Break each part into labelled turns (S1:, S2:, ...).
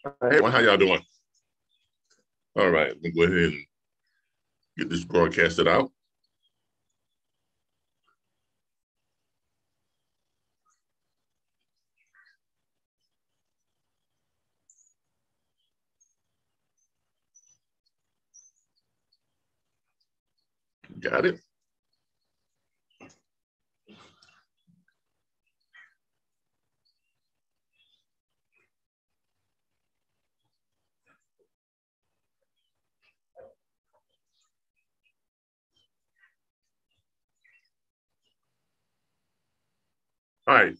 S1: Hey, how y'all doing? All right, let me go ahead and get this broadcasted out. Got it. All right.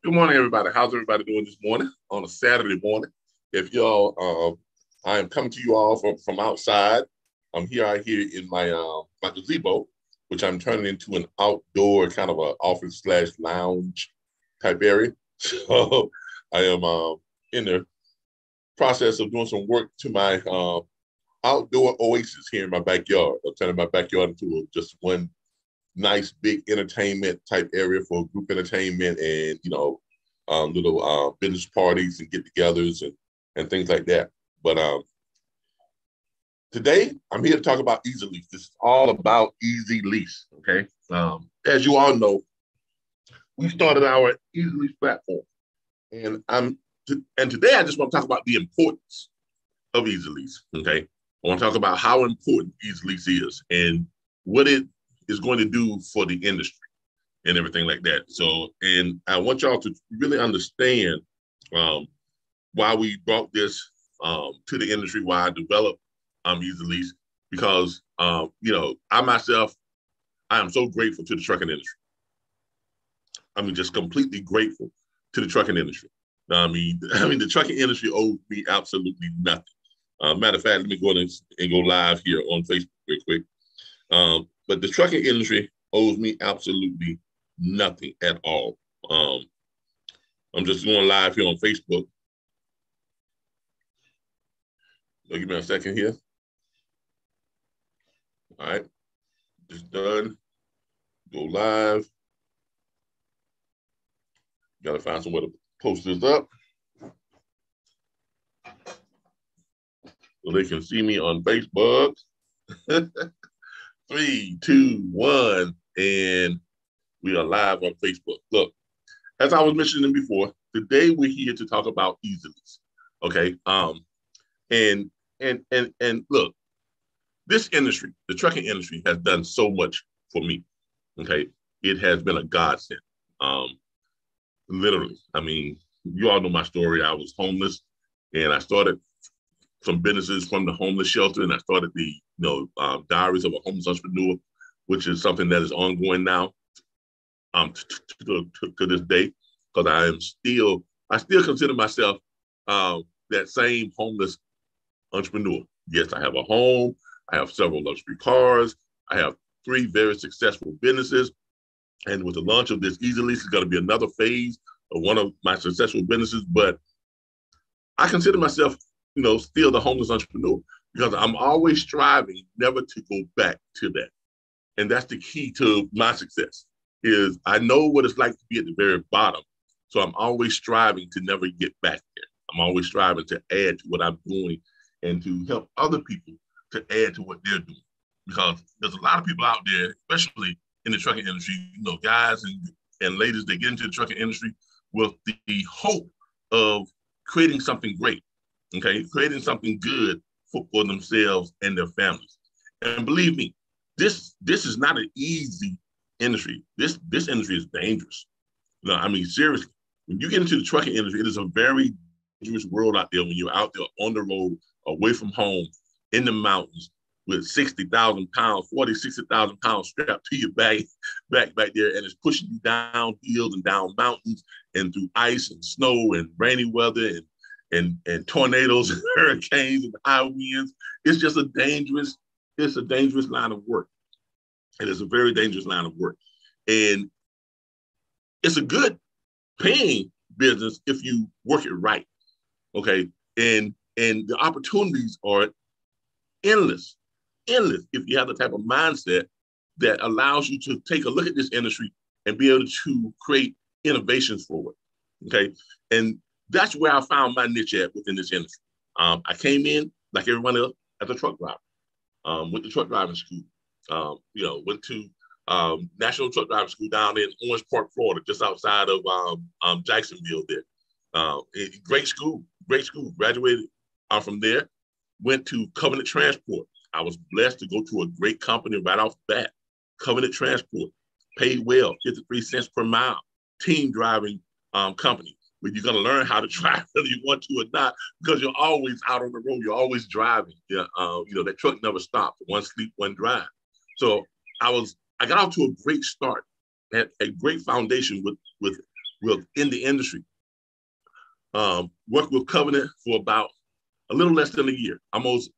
S1: Good morning, everybody. How's everybody doing this morning on a Saturday morning? If y'all, I am coming to you all from outside. I'm here out here in my gazebo, which I'm turning into an outdoor kind of a office slash lounge type area. So I am in the process of doing some work to my outdoor oasis here in my backyard. I'm turning my backyard into just one nice big entertainment type area for group entertainment and little business parties and get-togethers and things like that. But today I'm here to talk about Easy Lease. This is all about Easy Lease. Okay, as you all know, we started our Easy Lease platform, and today I just want to talk about the importance of Easy Lease. Okay, I want to talk about how important Easy Lease is and what it is going to do for the industry and everything like that. So, and I want y'all to really understand why we brought this to the industry, why I developed Easy Lease, because I myself, I am so grateful to the trucking industry. I mean, just completely grateful to the trucking industry. The trucking industry owes me absolutely nothing. Matter of fact, let me go and go live here on Facebook real quick. But the trucking industry owes me absolutely nothing at all. I'm just going live here on Facebook. Give me a second here. All right, just done. Go live. Got to find somewhere to post this up so they can see me on Facebook. 3, 2, 1, and we are live on Facebook. Look, as I was mentioning before, today we're here to talk about Easy Lease. Okay. And look, this industry, the trucking industry, has done so much for me. Okay. It has been a godsend. Literally. I mean, you all know my story. I was homeless and I started some businesses from the homeless shelter, and I started the Diaries of a Homeless Entrepreneur, which is something that is ongoing now to this day, because I still consider myself that same homeless entrepreneur. Yes, I have a home, I have several luxury cars, I have 3 very successful businesses, and with the launch of this Easy Lease, it's going to be another phase of one of my successful businesses. But I consider myself still the homeless entrepreneur, because I'm always striving never to go back to that. And that's the key to my success, is I know what it's like to be at the very bottom. So I'm always striving to never get back there. I'm always striving to add to what I'm doing and to help other people to add to what they're doing. Because there's a lot of people out there, especially in the trucking industry, guys and ladies that get into the trucking industry with the hope of creating something great. Okay, creating something good for themselves and their families. And believe me, this is not an easy industry. This industry is dangerous. Seriously, when you get into the trucking industry, it is a very dangerous world out there when you're out there on the road, away from home, in the mountains, with 60,000 pounds, 60,000 pounds strapped to your back there, and it's pushing you down hills and down mountains and through ice and snow and rainy weather and tornadoes and hurricanes and high winds. It's just a dangerous line of work. It is a very dangerous line of work. And it's a good paying business if you work it right. Okay. And the opportunities are endless if you have the type of mindset that allows you to take a look at this industry and be able to create innovations for it. Okay. And that's where I found my niche at within this industry. I came in like everyone else as a truck driver. Went to truck driving school. Went to National Truck Driving School down in Orange Park, Florida, just outside of Jacksonville there. Great school. Graduated from there. Went to Covenant Transport. I was blessed to go to a great company right off the bat. Covenant Transport, paid well, 53 cents per mile, team driving company, where you're going to learn how to drive whether you want to or not, because you're always out on the road. You're always driving. That truck never stops. One sleep, one drive. So I got off to a great start, had a great foundation with in the industry. Worked with Covenant for about a little less than a year, almost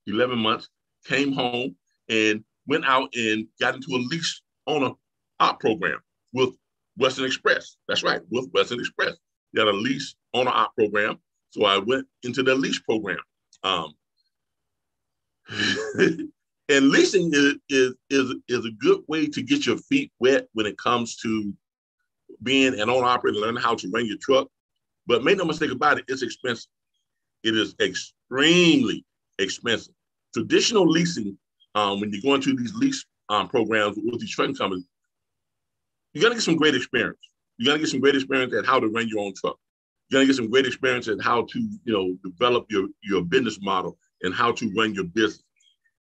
S1: 11 months, came home and went out and got into a lease owner op program with Western Express. That's right, with Western Express. They had a lease owner op program. So I went into the lease program. And leasing is a good way to get your feet wet when it comes to being an owner operator, learning how to run your truck. But make no mistake about it, it's expensive. It is extremely expensive. Traditional leasing, when you go into these lease programs with these trucking companies, you got to get some great experience. You got to get some great experience at how to run your own truck. You got to get some great experience at how to, develop your business model and how to run your business.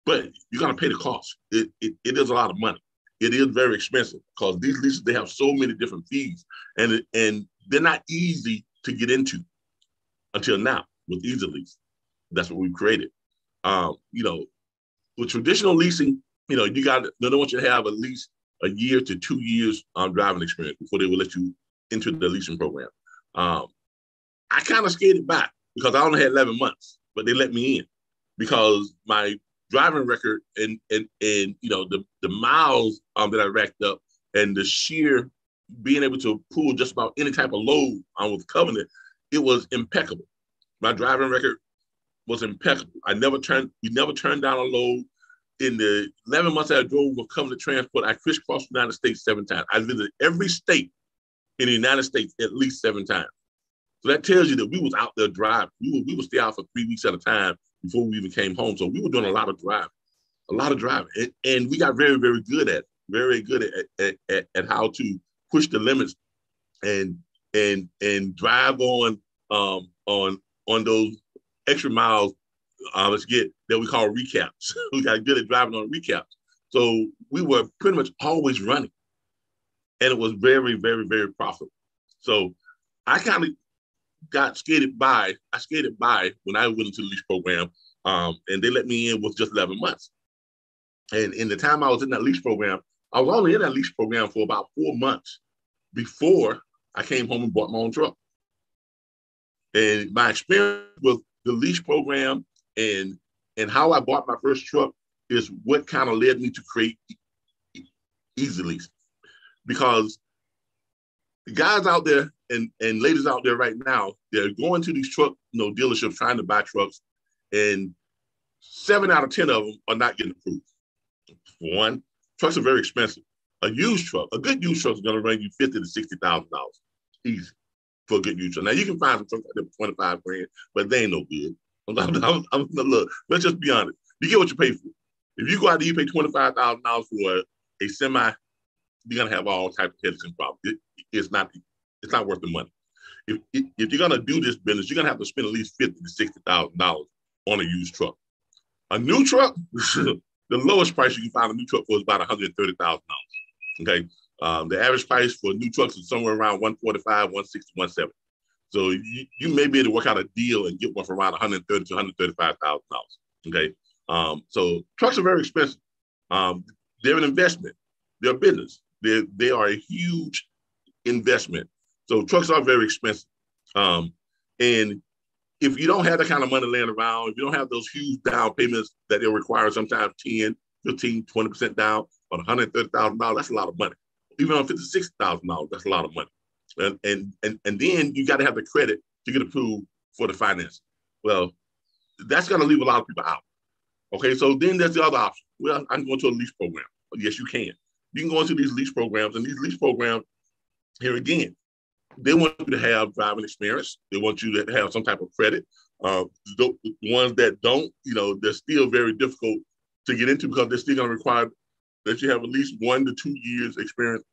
S1: But you got to pay the cost. It is a lot of money. It is very expensive because these leases, they have so many different fees, and they're not easy to get into until now with Easy Lease. That's what we've created. With traditional leasing, they want you to have at least a year to 2 years driving experience before they will let you into the leasing program. I kind of skated by because I only had 11 months, but they let me in because my driving record and the miles that I racked up and the sheer being able to pull just about any type of load with Covenant, it was impeccable. My driving record was impeccable. We never turned down a load. In the 11 months I drove with Covenant Transport, I crisscrossed the United States 7 times. I visited every state in the United States at least 7 times. So that tells you that we was out there driving. We would stay out for 3 weeks at a time before we even came home. So we were doing a lot of driving. And we got very, very good at it. Very good at how to push the limits and drive on those extra miles that we call recaps. We got good at driving on recaps. So we were pretty much always running. And it was very, very, very profitable. So I kind of got skated by. I skated by when I went into the lease program, and they let me in with just 11 months. And in the time I was in that lease program, I was only in that lease program for about 4 months before I came home and bought my own truck. And my experience with the lease program and how I bought my first truck is what kind of led me to create Easy Lease. Because the guys out there and ladies out there right now, they're going to these truck dealerships trying to buy trucks, and 7 out of 10 of them are not getting approved. For one, trucks are very expensive. A good used truck is going to run you $50,000 to $60,000 easy for a good used truck. Now you can find some trucks like that for 25 grand, but they ain't no good. Look, let's just be honest. You get what you pay for. If you go out there, you pay $25,000 for a semi, you're gonna have all types of headaches and problems. It's not worth the money. If you're gonna do this business, you're gonna have to spend at least $50,000 to $60,000 on a used truck. A new truck, the lowest price you can find a new truck for is about $130,000. Okay, the average price for new trucks is somewhere around $145,000, $160,000, $170,000. So you may be able to work out a deal and get one for around $130,000 to $135,000. Okay, so trucks are very expensive. They're an investment. They're a business. They are a huge investment. So trucks are very expensive. And if you don't have that kind of money laying around, if you don't have those huge down payments that they require, sometimes 10, 15, 20% down on $130,000, that's a lot of money. Even on $56,000, that's a lot of money. And then you got to have the credit to get approved for the finance. Well, that's going to leave a lot of people out. Okay, so then there's the other option. Well, I'm going to a lease program. Yes, you can. You can go into these lease programs, and these lease programs, here again, they want you to have driving experience. They want you to have some type of credit. The ones that don't, they're still very difficult to get into because they're still going to require that you have at least 1 to 2 years experience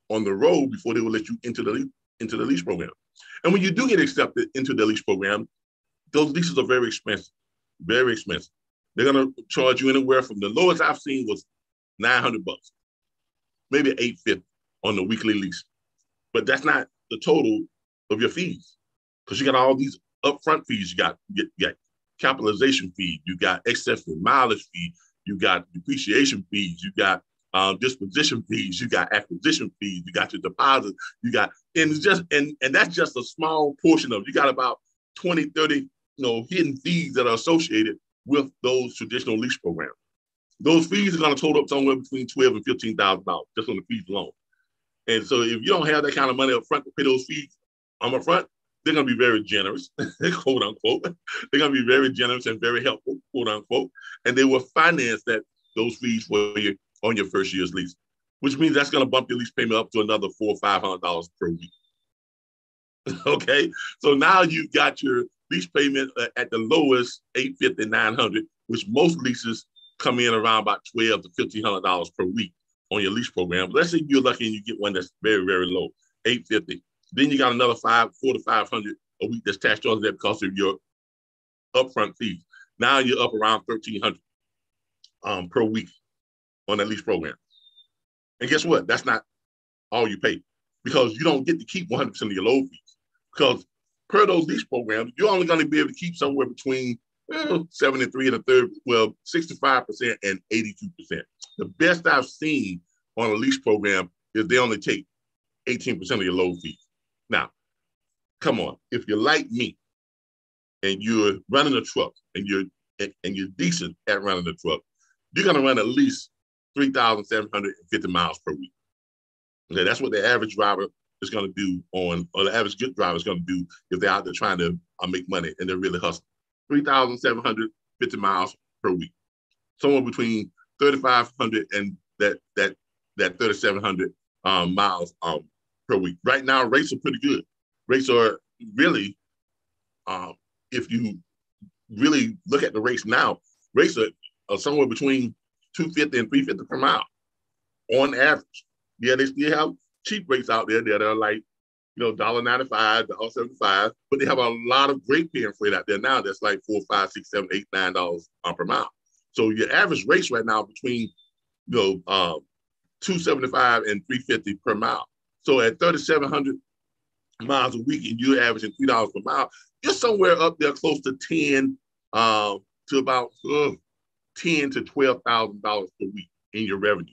S1: on the road before they will let you into the lease program. And when you do get accepted into the lease program, those leases are very expensive, very expensive. They're going to charge you anywhere from the lowest I've seen was $900, maybe $850 on the weekly lease. But that's not the total of your fees because you got all these upfront fees. You got capitalization fee, you got excess and mileage fee, you got depreciation fees, you got disposition fees, you got acquisition fees, you got your deposit, and that's just a small portion of it. You got about 20, 30, hidden fees that are associated with those traditional lease programs. Those fees are going to total up somewhere between $12,000 and $15,000 just on the fees alone. And so if you don't have that kind of money up front to pay those fees up front, they're going to be very generous, quote unquote. They're going to be very generous and very helpful, quote unquote. And they will finance those fees for you on your first year's lease, which means that's going to bump your lease payment up to another $400 or $500 per week. Okay, so now you've got your lease payment at the lowest $850, $900, which most leases come in around about $1,200 to $1,500 per week on your lease program. Let's say you're lucky and you get one that's very, very low, $850. Then you got another $400 to $500 a week that's taxed on that because of your upfront fees. Now you're up around $1,300 per week on that lease program. And guess what? That's not all you pay because you don't get to keep 100% of your load fees. Because per those lease programs, you're only going to be able to keep somewhere between 73 and a third, 65% and 82%. The best I've seen on a lease program is they only take 18% of your load fees. Now, come on, if you're like me and you're running a truck and you're decent at running a truck, you're going to run at least 3,750 miles per week. Okay, that's what the average driver is going to do or the average good driver is going to do if they're out there trying to make money and they're really hustling. 3,750 miles per week, somewhere between 3,500 and that 3,700 miles per week. Right now, rates are pretty good. Rates are really, if you really look at the rates now, rates are somewhere between $250 and $350 per mile on average. Yeah, they still have cheap rates out there that are like, $1.95, $1.75, but they have a lot of great paying freight out there now that's like $4, $5, $6, $7, $8, $9 per mile. So your average rates right now between $275 and $350 per mile. So at 3,700 miles a week and you're averaging $3 per mile, you're somewhere up there close to 10 to about $10,000 to $12,000 per week in your revenue.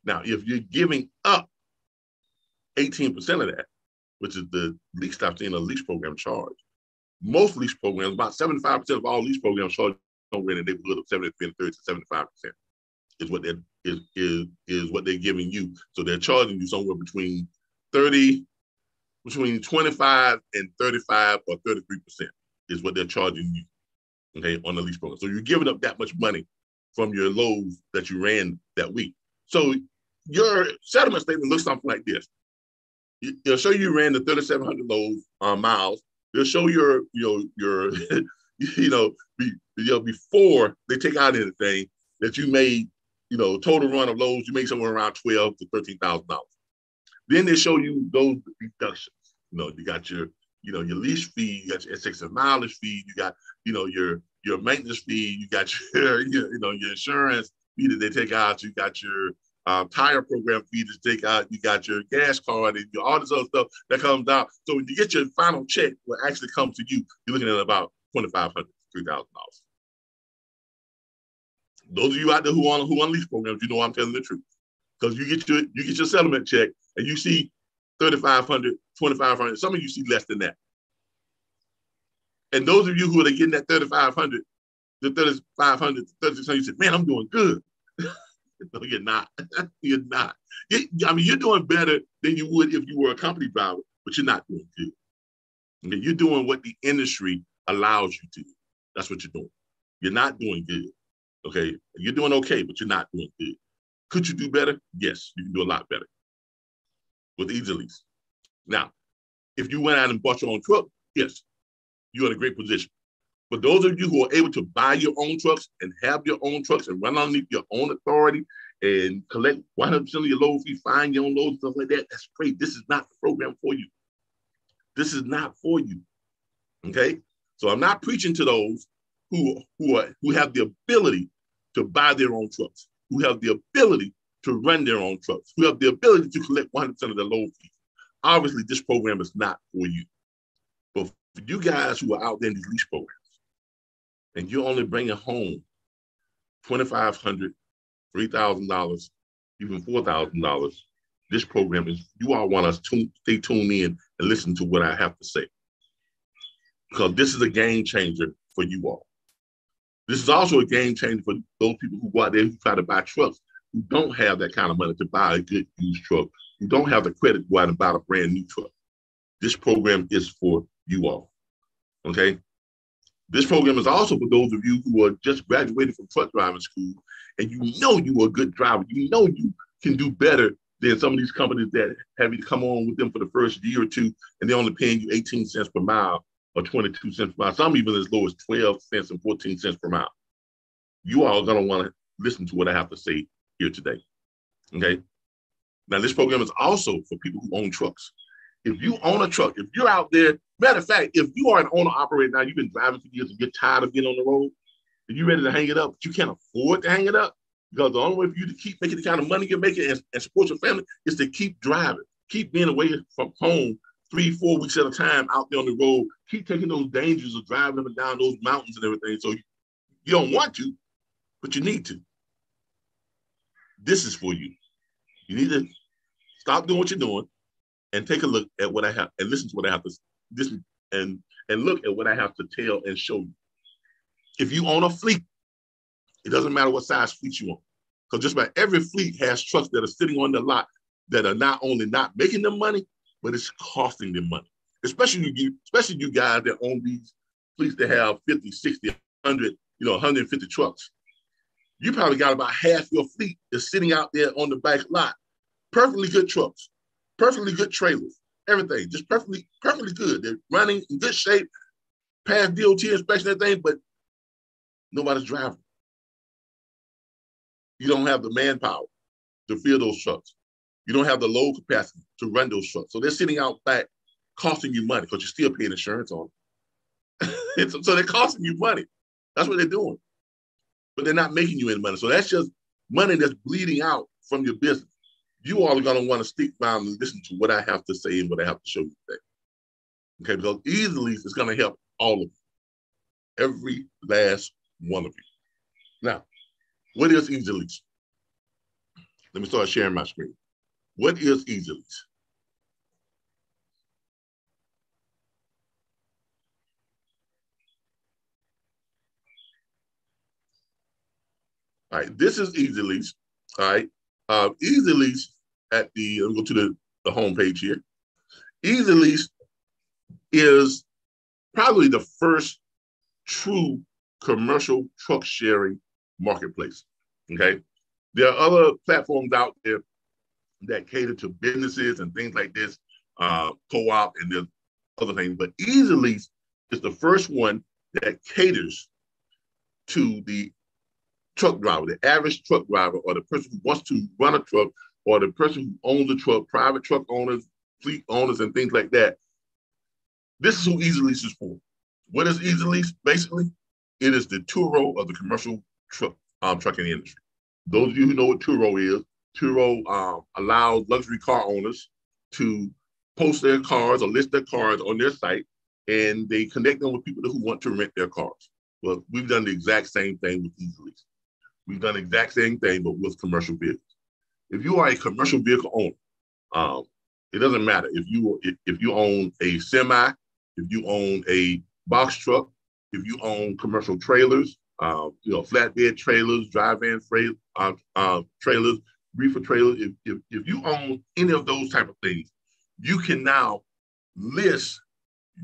S1: Now, if you're giving up 18% of that, which is the least I've seen a lease program charge, most lease programs, about 75% of all lease programs charge somewhere in the neighborhood of 30 to 75% is what they're giving you. So they're charging you somewhere between 25 and 35 or 33% is what they're charging you, okay, on the lease program. So you're giving up that much money from your loads that you ran that week. So your settlement statement looks something like this. It'll show you ran the 3,700 loads miles. It'll show your before they take out anything that you made, total run of loads, you made somewhere around $12,000 to $13,000. Then they show you those deductions. You got your lease fee, you got your excess and mileage fee, you got, your maintenance fee, you got your insurance fee that they take out, you got your tire program fee to take out, you got your gas card and all this other stuff that comes out. So when you get your final check, what actually comes to you, you're looking at about $2,500 to $3,000. Those of you out there who on lease programs, I'm telling the truth. Because you get your settlement check and you see $3,500, $2,500. Some of you see less than that. And those of you who are getting that $3,500, the $3,500, $3,600, you say, man, I'm doing good. No, you're not. You're not. You're doing better than you would if you were a company driver, but you're not doing good. Okay? You're doing what the industry allows you to do. That's what you're doing. You're not doing good. Okay? You're doing okay, but you're not doing good. Could you do better? Yes, you can do a lot better with Easy Lease. Now, if you went out and bought your own truck, yes, you're in a great position. For those of you who are able to buy your own trucks and have your own trucks and run underneath your own authority and collect 100% of your load fee, find your own loads, stuff like that, that's great. This is not the program for you. This is not for you. Okay? So I'm not preaching to those who have the ability to buy their own trucks, who have the ability to run their own trucks, who have the ability to collect 100% of their load fees. Obviously, this program is not for you. But for you guys who are out there in these lease programs, and you're only bringing home $2,500, $3,000, even $4,000, this program is, you all want us to stay tuned in and listen to what I have to say. Because this is a game changer for you all. This is also a game changer for those people who go out there who try to buy trucks, who don't have that kind of money to buy a good used truck, who don't have the credit to go out and buy a brand new truck. This program is for you all, okay? This program is also for those of you who are just graduated from truck driving school and you know you are a good driver. You know you can do better than some of these companies that have you to come on with them for the first year or two and they're only paying you 18 cents per mile or 22 cents per mile. Some even as low as 12 cents and 14 cents per mile. You all are going to want to listen to what I have to say here today, okay? Now, this program is also for people who own trucks. If you own a truck, if you're out there, matter of fact, if you are an owner operator now, you've been driving for years and you're tired of being on the road, and you're ready to hang it up, but you can't afford to hang it up, because the only way for you to keep making the kind of money you're making and support your family is to keep driving, keep being away from home 3-4 weeks at a time out there on the road, keep taking those dangers of driving up and down those mountains and everything. So you don't want to, but you need to. This is for you. You need to stop doing what you're doing and take a look at what I have and listen to what I have to listen and look at what I have to tell and show you. If you own a fleet, it doesn't matter what size fleet you own, because just about every fleet has trucks that are sitting on the lot that are not only not making them money, but it's costing them money. Especially you guys that own these fleets that have 50, 60, 100, 150 trucks. You probably got about half your fleet is sitting out there on the back lot. Perfectly good trucks, perfectly good trailers, everything, just perfectly good. They're running in good shape, past DOT inspection, everything, but nobody's driving. You don't have the manpower to fill those trucks. You don't have the load capacity to run those trucks. So they're sitting out back costing you money because you're still paying insurance on them. So they're costing you money. That's what they're doing. But they're not making you any money. So that's just money that's bleeding out from your business. You all are going to want to stick around and listen to what I have to say and what I have to show you today. Okay, because Easy Lease is going to help all of you. Every last one of you. Now, what is Easy Lease? Let me start sharing my screen. What is Easy Lease? All right, this is Easy Lease. All right, Easy Lease let me go to the home page here. Easy Lease is probably the first true commercial truck sharing marketplace. Okay, there are other platforms out there that cater to businesses and things like this, co-op and there's other things, but Easy Lease is the first one that caters to the truck driver, the average truck driver, or the person who wants to run a truck, or the person who owns a truck, private truck owners, fleet owners, and things like that. This is who Easy Lease is for. What is Easy Lease? Basically, it is the Turo of the commercial trucking industry. Those of you who know what Turo is, Turo allows luxury car owners to post their cars or list their cars on their site, and they connect them with people who want to rent their cars. Well, we've done the exact same thing with Easy Lease. We've done the exact same thing, but with commercial vehicles. If you are a commercial vehicle owner, it doesn't matter if you own a semi, if you own a box truck, if you own commercial trailers, flatbed trailers, drive-in trailers, reefer trailers. If you own any of those type of things, you can now list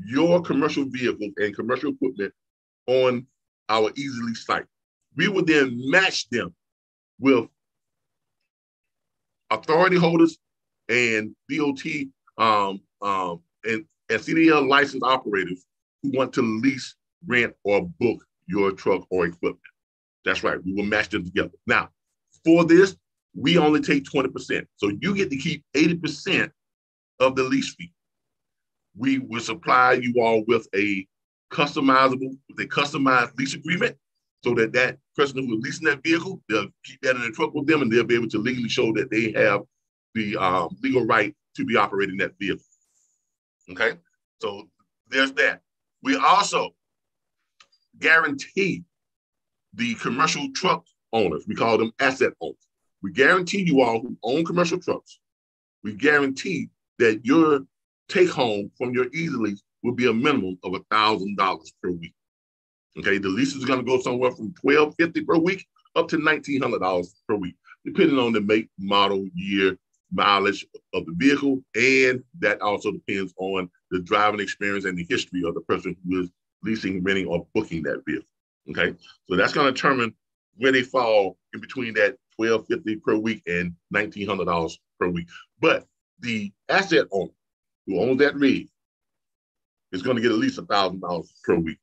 S1: your commercial vehicles and commercial equipment on our Easy Lease site. We would then match them with authority holders and DOT and CDL licensed operators who want to lease rent, or book your truck or equipment. That's right. We will match them together. Now, for this, we only take 20%. So you get to keep 80% of the lease fee. We will supply you all with a customized lease agreement so that that person who is leasing that vehicle, they'll keep that in the truck with them and they'll be able to legally show that they have the legal right to be operating that vehicle. Okay, so there's that. We also guarantee the commercial truck owners, we call them asset owners. We guarantee you all who own commercial trucks, we guarantee that your take home from your Easy Lease will be a minimum of $1,000 per week. Okay, the lease is going to go somewhere from $1,250 per week up to $1,900 per week, depending on the make, model, year, mileage of the vehicle, and that also depends on the driving experience and the history of the person who is leasing, renting, or booking that vehicle. Okay, so that's going to determine where they fall in between that $1,250 per week and $1,900 per week. But the asset owner who owns that rig is going to get at least $1,000 per week.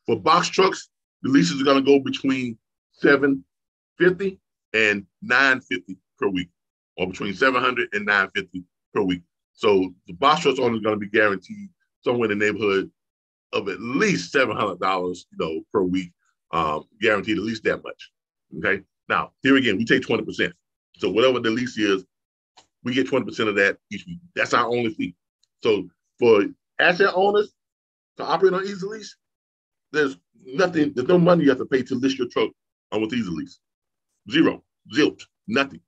S1: For box trucks, the leases are going to go between $750 and $950 per week, or between $700 and $950 per week. So the box trucks owner is going to be guaranteed somewhere in the neighborhood of at least $700, per week, guaranteed at least that much. Okay. Now, here again, we take 20%. So whatever the lease is, we get 20% of that each week. That's our only fee. So for asset owners to operate on Easy Lease, there's no money you have to pay to list your truck on with Easy Lease. Zero, zilch, nothing.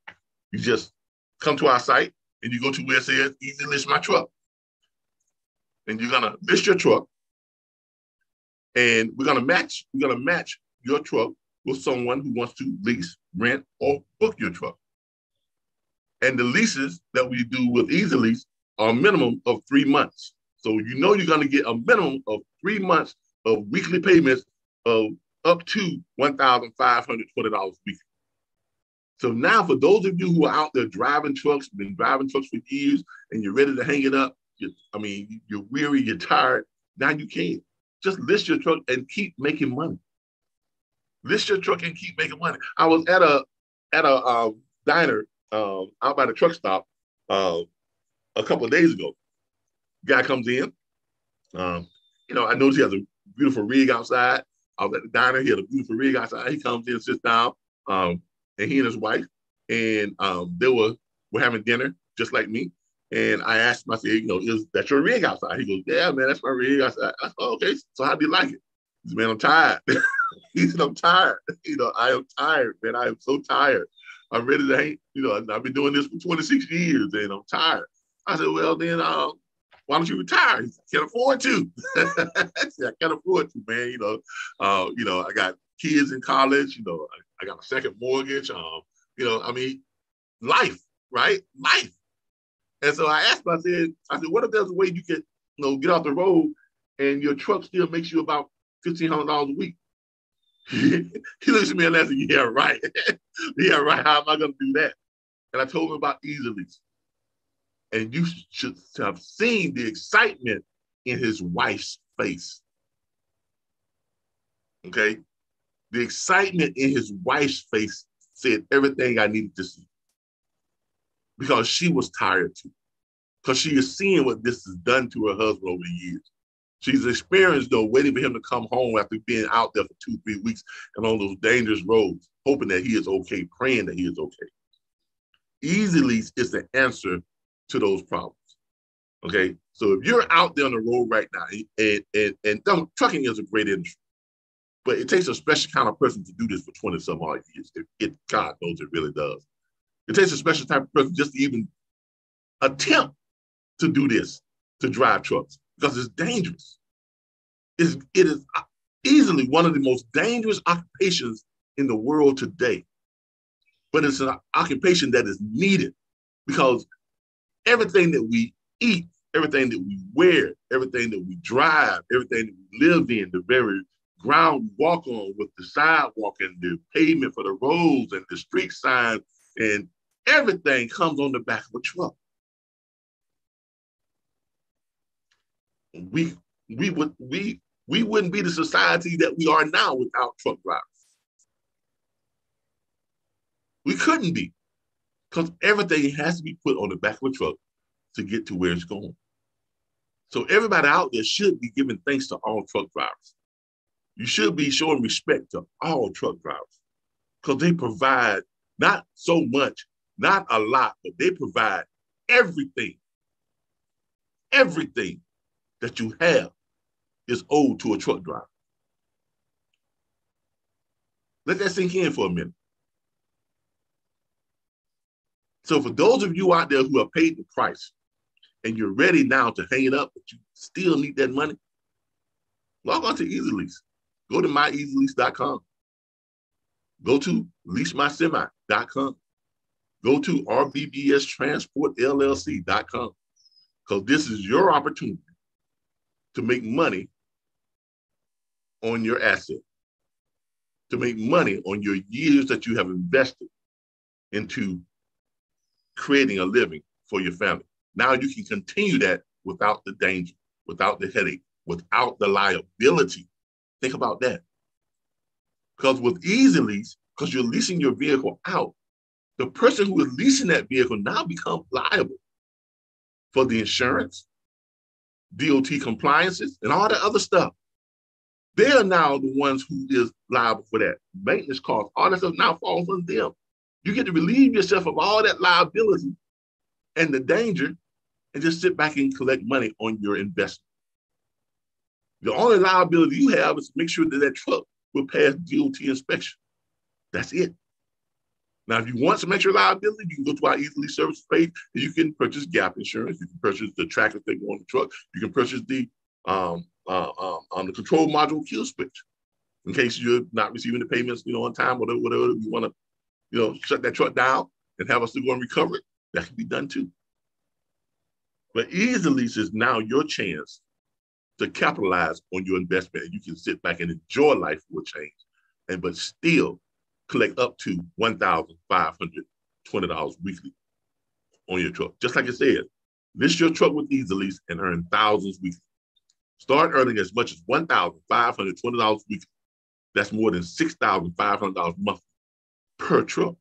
S1: You just come to our site and you go to where it says Easy List My Truck. And you're gonna list your truck, and we're gonna match your truck with someone who wants to lease, rent, or book your truck. And the leases that we do with Easy Lease are a minimum of 3 months. So you're going to get a minimum of 3 months of weekly payments of up to $1,520 weekly. So now for those of you who are out there driving trucks, been driving trucks for years, and you're ready to hang it up, you're weary, you're tired, now you can. Just list your truck and keep making money. List your truck and keep making money. I was at a diner out by the truck stop a couple of days ago. Guy comes in. I noticed he has a beautiful rig outside. I was at the diner. He had a beautiful rig outside. He comes in, sits down, and he and his wife, and they were having dinner just like me. And I asked him, I said, is that your rig outside? He goes, yeah, man, that's my rig outside. I said, oh, okay, so how do you like it? He said, man, I'm tired. He said, I'm tired. I am tired, man. I am so tired. I'm ready to hang. I've been doing this for 26 years, and I'm tired. I said, well, then why don't you retire? He said, I can't afford to. I said, I can't afford to, man. I got kids in college. I got a second mortgage. Life, right? Life. And so I asked him, I said, what if there's a way you could, get off the road and your truck still makes you about $1,500 a week? He looks at me and said, yeah, right. Yeah, right. How am I going to do that? And I told him about Easy Lease. And you should have seen the excitement in his wife's face. Okay? The excitement in his wife's face said everything I needed to see. Because she was tired too. Because she is seeing what this has done to her husband over the years. She's experienced, waiting for him to come home after being out there for 2-3 weeks and on those dangerous roads, hoping that he is okay, praying that he is okay. Easy Lease is the answer to those problems. Okay, so if you're out there on the road right now, and trucking is a great industry, but it takes a special kind of person to do this for 20-some odd years. God knows it really does. It takes a special type of person just to even attempt to do this, to drive trucks, because it's dangerous. It is easily one of the most dangerous occupations in the world today. But it's an occupation that is needed because everything that we eat, everything that we wear, everything that we drive, everything that we live in, the very ground we walk on with the sidewalk and the pavement for the roads and the street signs, and everything comes on the back of a truck. We We wouldn't be the society that we are now without truck drivers. We couldn't be, because everything has to be put on the back of a truck to get to where it's going. So everybody out there should be giving thanks to all truck drivers. You should be showing respect to all truck drivers, because they provide not so much, not a lot, but they provide everything. Everything that you have is owed to a truck driver. Let that sink in for a minute. So for those of you out there who have paid the price and you're ready now to hang it up, but you still need that money, log on to EasyLease. Go to myeasylease.com. Go to leasemysemi.com. Go to rbbstransportllc.com, because this is your opportunity to make money on your asset, to make money on your years that you have invested into creating a living for your family. Now you can continue that without the danger, without the headache, without the liability. Think about that. Because with EasyLease, because you're leasing your vehicle out, the person who is leasing that vehicle now becomes liable for the insurance, DOT compliances, and all that other stuff. They are now the ones who is liable for that. Maintenance costs, all that stuff now falls on them. You get to relieve yourself of all that liability and the danger and just sit back and collect money on your investment. The only liability you have is to make sure that that truck will pass DOT inspection. That's it. Now, if you want some extra liability, you can go to our EasyLease services page and you can purchase gap insurance. You can purchase the trackers that go on the truck. You can purchase the on the control module kill switch in case you're not receiving the payments, on time, whatever you want to, shut that truck down and have us to go and recover it. That can be done too. But EasyLease is now your chance to capitalize on your investment, and you can sit back and enjoy life for a change, but still collect up to $1,520 weekly on your truck. Just like it said, list your truck with EasyLease and earn thousands weekly. Start earning as much as $1,520 weekly. That's more than $6,500 monthly per truck.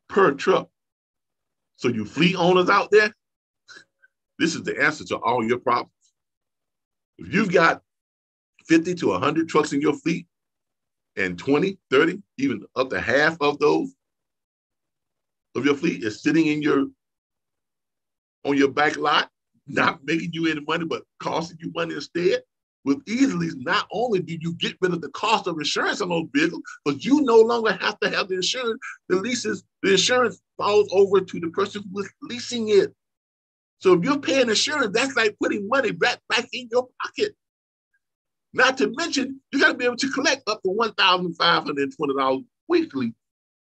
S1: Per truck. So you fleet owners out there, this is the answer to all your problems. If you've got 50 to 100 trucks in your fleet and 20, 30, even up to half of those of your fleet is sitting on your back lot, not making you any money, but costing you money instead, with EasyLease, not only do you get rid of the cost of insurance on those vehicles, but you no longer have to have the insurance. The insurance falls over to the person who is leasing it. So if you're paying insurance, that's like putting money right back in your pocket. Not to mention, you got to be able to collect up to $1,520 weekly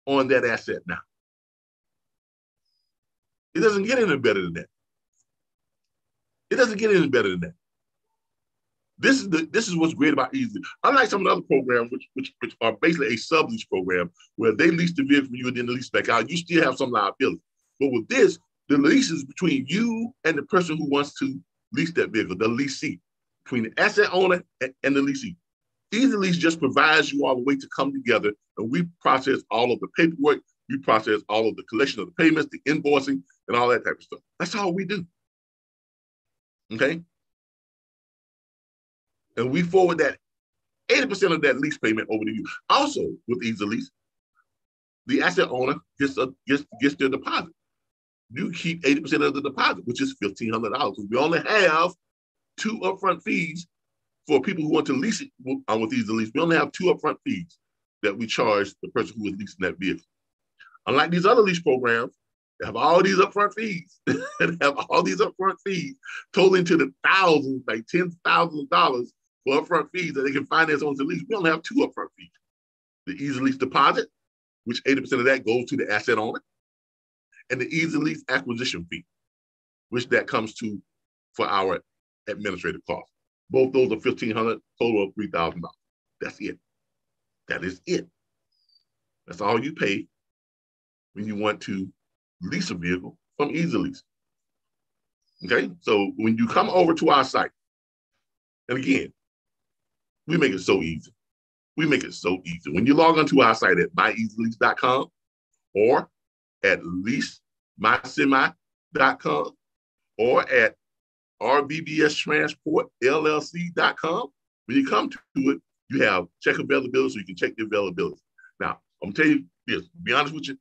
S1: on that asset now. It doesn't get any better than that. It doesn't get any better than that. This is what's great about EasyLease. Unlike some of the other programs, which are basically a sublease program, where they lease the vehicle from you and then the lease back out, you still have some liability. But with this, the lease is between you and the person who wants to lease that vehicle, the leasee, between the asset owner and the leasee. EasyLease just provides you all the way to come together, and we process all of the paperwork, we process all of the collection of the payments, the invoicing, and all that type of stuff. That's all we do. Okay? And we forward that 80% of that lease payment over to you. Also, with EasyLease, the asset owner gets their deposit. You keep 80% of the deposit, which is $1,500. We only have 2 upfront fees for people who want to lease it with EasyLease. We only have 2 upfront fees that we charge the person who is leasing that vehicle. Unlike these other lease programs, they have all these upfront fees totaling to the thousands, like tens of thousands of dollars for upfront fees that they can finance on the lease. We only have 2 upfront fees. The EasyLease deposit, which 80% of that goes to the asset owner, and the EasyLease acquisition fee, which that comes to for our administrative costs. Both those are $1,500, total of $3,000. That's it. That is it. That's all you pay when you want to lease a vehicle from EasyLease. Okay, so when you come over to our site, and again, We make it so easy. We make it so easy. When you log onto our site at myeasylease.com or at leasemysemi.com or at rbbstransportllc.com, when you come to it, you have check availability so you can check the availability. Now, I'm going to tell you this, to be honest with you,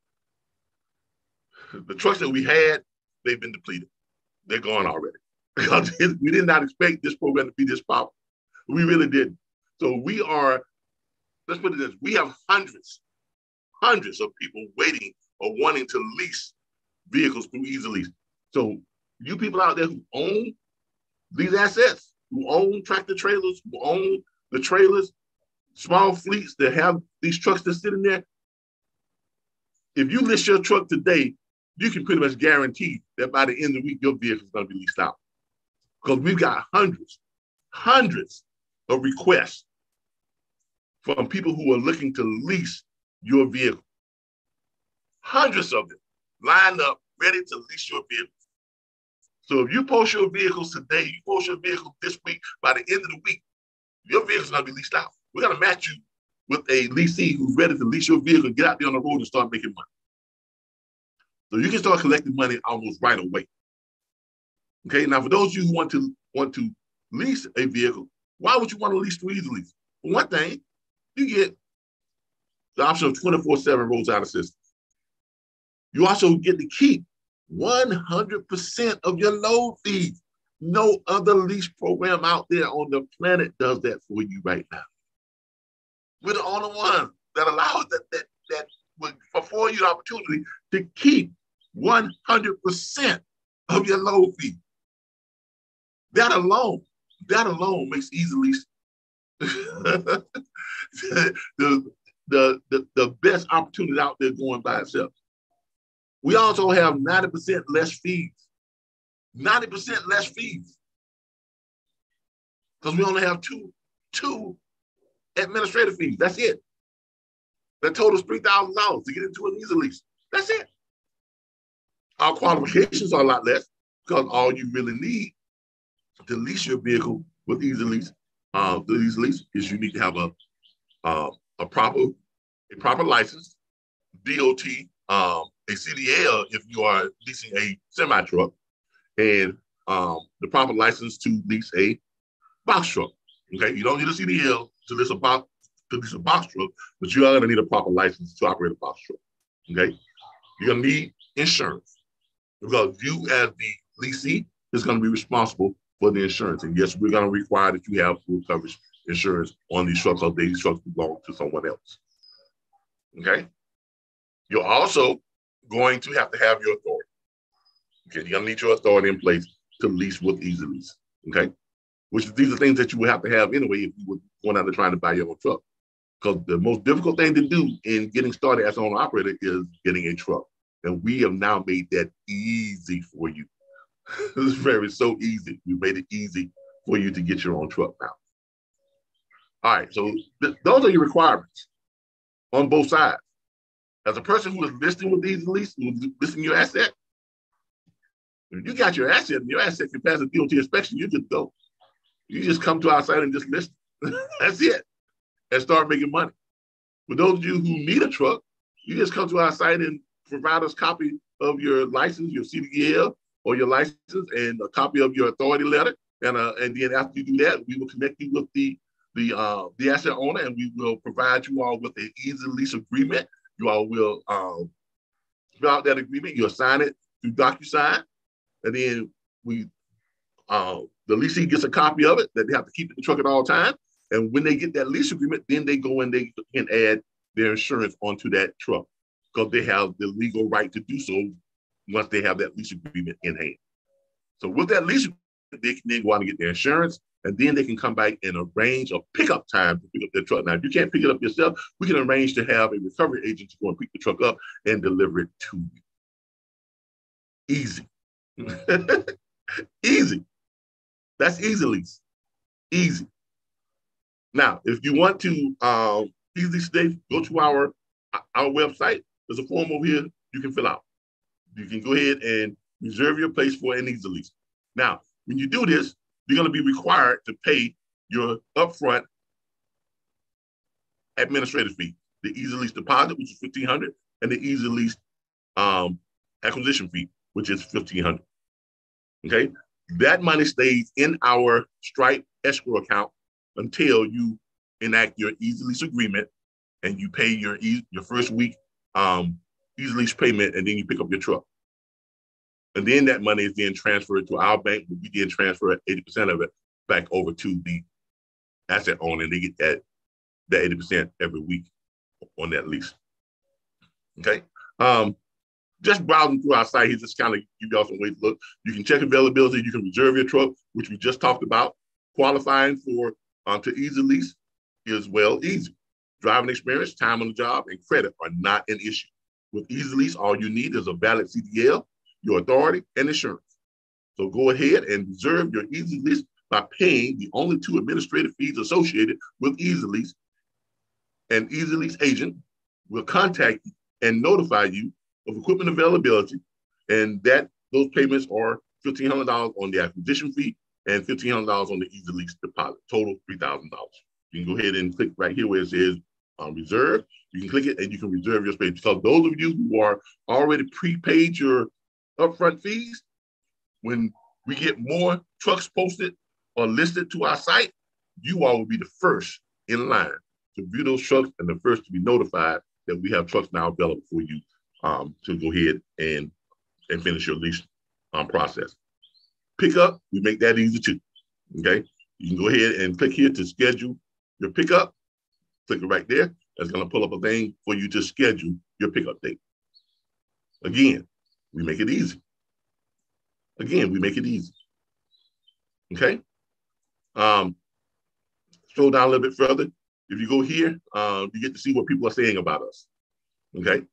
S1: the trucks that we had, they've been depleted. They're gone already. Because we did not expect this program to be this powerful. We really didn't. So we are, let's put it this, we have hundreds of people waiting or wanting to lease vehicles through Easy Lease. So you people out there who own these assets, who own tractor trailers, who own the trailers, small fleets that have these trucks that sit in there, if you list your truck today, you can pretty much guarantee that by the end of the week, your vehicle is going to be leased out. Because we've got hundreds of requests from people who are looking to lease your vehicle. Hundreds of them lined up, ready to lease your vehicle. So if you post your vehicles today, you post your vehicle this week, by the end of the week, your vehicle's going to be leased out. We're going to match you with a leasee who's ready to lease your vehicle, get out there on the road and start making money. So you can start collecting money almost right away. Okay, now for those of you who want to lease a vehicle, why would you want to lease through Easy Lease? For one thing, you get the option of 24/7 roadside assistance. You also get to keep 100% of your load fees. No other lease program out there on the planet does that for you right now. We're the only one that allows that will afford you the opportunity to keep 100% of your load fee. That alone makes Easy Lease the best opportunity out there going by itself. We also have 90% less fees. 90% less fees. Because we only have two administrative fees. That's it. That totals $3,000 to get into an Easy Lease. That's it. Our qualifications are a lot less because all you really need to lease your vehicle with Easy Lease, is you need to have a proper license, DOT, a CDL if you are leasing a semi truck, and the proper license to lease a box truck. Okay, you don't need a CDL to lease a box truck, but you are going to need a proper license to operate a box truck. Okay, you're going to need insurance because you, as the leasee, is going to be responsible for the insurance. And yes, we're going to require that you have full coverage insurance on these trucks, or these trucks belong to someone else. Okay, you're also going to have your authority. Okay, you're going to need your authority in place to lease with Easy Lease. Okay, these are things that you would have to have anyway if you were going out and trying to buy your own truck. Because the most difficult thing to do in getting started as an owner operator is getting a truck. And we have now made that easy for you. It's so easy. We made it easy for you to get your own truck now. All right, so those are your requirements on both sides. As a person who is listing with Easy Lease, who's listing your asset, if you got your asset and your asset can pass a DOT inspection, you just go. You just come to our site and just list. That's it. And start making money. For those of you who need a truck, you just come to our site and provide us a copy of your license, your CDL, or your license, and a copy of your authority letter. And then after you do that, we will connect you with the asset owner, and we will provide you all with an Easy Lease agreement. You all will fill out that agreement. You'll sign it through DocuSign, and then the leasing gets a copy of it that they have to keep in the truck at all times. And when they get that lease agreement, then they go and they can add their insurance onto that truck because they have the legal right to do so once they have that lease agreement in hand. So with that lease agreement, they can then go out and get their insurance, and then they can come back and arrange a pickup time to pick up their truck. Now, if you can't pick it up yourself, we can arrange to have a recovery agent to go and pick the truck up and deliver it to you. Easy. Easy. That's Easy Lease. Easy. Now, if you want to easily stay, go to our website. There's a form over here you can fill out. You can go ahead and reserve your place for an Easy Lease. Now, when you do this, you're going to be required to pay your upfront administrative fee, the easy lease deposit, which is $1,500, and the easy lease acquisition fee, which is $1,500. Okay, that money stays in our Stripe escrow account until you enact your easy lease agreement and you pay your first week easy lease payment, and then you pick up your truck. And then that money is then transferred to our bank. We then transfer 80% of it back over to the asset owner, and they get that 80% every week on that lease. Okay. Just browsing through our site here, just kind of give y'all some ways to look. You can check availability. You can reserve your truck, which we just talked about. Qualifying for to easy lease is easy. Driving experience, time on the job, and credit are not an issue. With easy lease, all you need is a valid CDL, your authority, and insurance. So go ahead and reserve your easy lease by paying the only 2 administrative fees associated with easy lease. An easy lease agent will contact you and notify you of equipment availability, and those payments are $1,500 on the acquisition fee and $1,500 on the easy lease deposit. Total $3,000. You can go ahead and click right here where it says reserve. You can click it and you can reserve your space, because those of you who are already prepaid your upfront fees, when we get more trucks posted or listed to our site, you all will be the first in line to view those trucks and the first to be notified that we have trucks now available for you to go ahead and finish your lease process. Pickup, we make that easy too. Okay, you can go ahead and click here to schedule your pickup. Click it right there. That's going to pull up a thing for you to schedule your pickup date. Again, we make it easy. Again, we make it easy. Okay. Scroll down a little bit further. If you go here, you get to see what people are saying about us. Okay.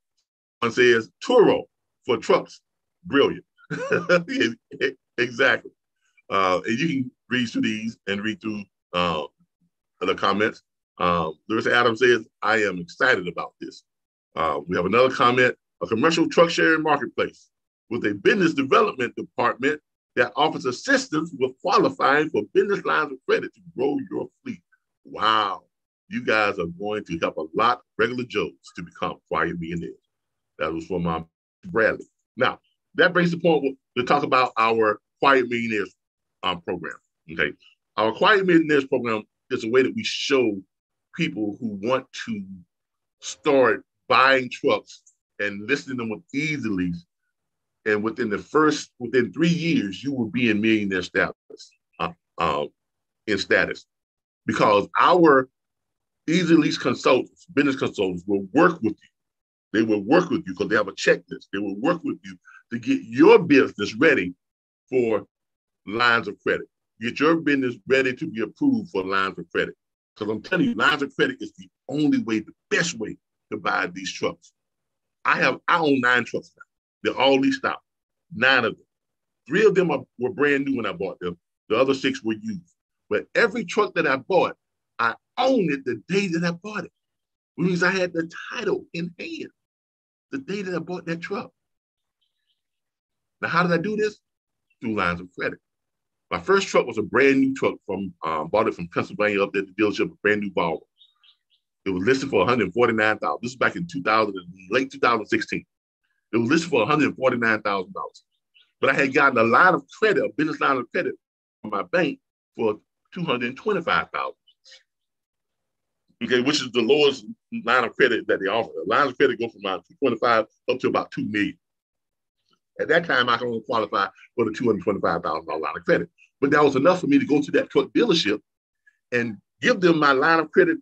S1: One says Turo for trucks, brilliant. Exactly. And you can read through these and read through the comments. Larissa Adams says, I am excited about this. We have another comment, a commercial truck sharing marketplace with a business development department that offers assistance with qualifying for business lines of credit to grow your fleet. Wow. You guys are going to help a lot of regular Joes to become quiet millionaires. That was from Bradley. Now, that brings the point to talk about our Quiet Millionaires program. Okay. Our Quiet Millionaires program is a way that we show people who want to start buying trucks and listing them with easy lease. And within 3 years, you will be in millionaire status, because our easy lease consultants, business consultants will work with you. They will work with you because they have a checklist. They will work with you to get your business ready for lines of credit. Get your business ready to be approved for lines of credit. Because I'm telling you, lines of credit is the only way, the best way to buy these trucks. I own 9 trucks now. They're all leased out, 9 of them. 3 of them were brand new when I bought them. The other 6 were used. But every truck that I bought, I owned it the day that I bought it, which means I had the title in hand the day that I bought that truck. Now, how did I do this? Through lines of credit. My first truck was a brand new truck bought it from Pennsylvania up at the dealership, a brand new Volvo. It was listed for $149,000. This is back in late 2016. It was listed for $149,000. But I had gotten a line of credit, a business line of credit from my bank for $225,000. Okay, which is the lowest line of credit that they offer. The lines of credit go from about $225,000 up to about $2 million. At that time, I can only qualify for the $225,000 line of credit. But that was enough for me to go to that truck dealership and give them my line of credit,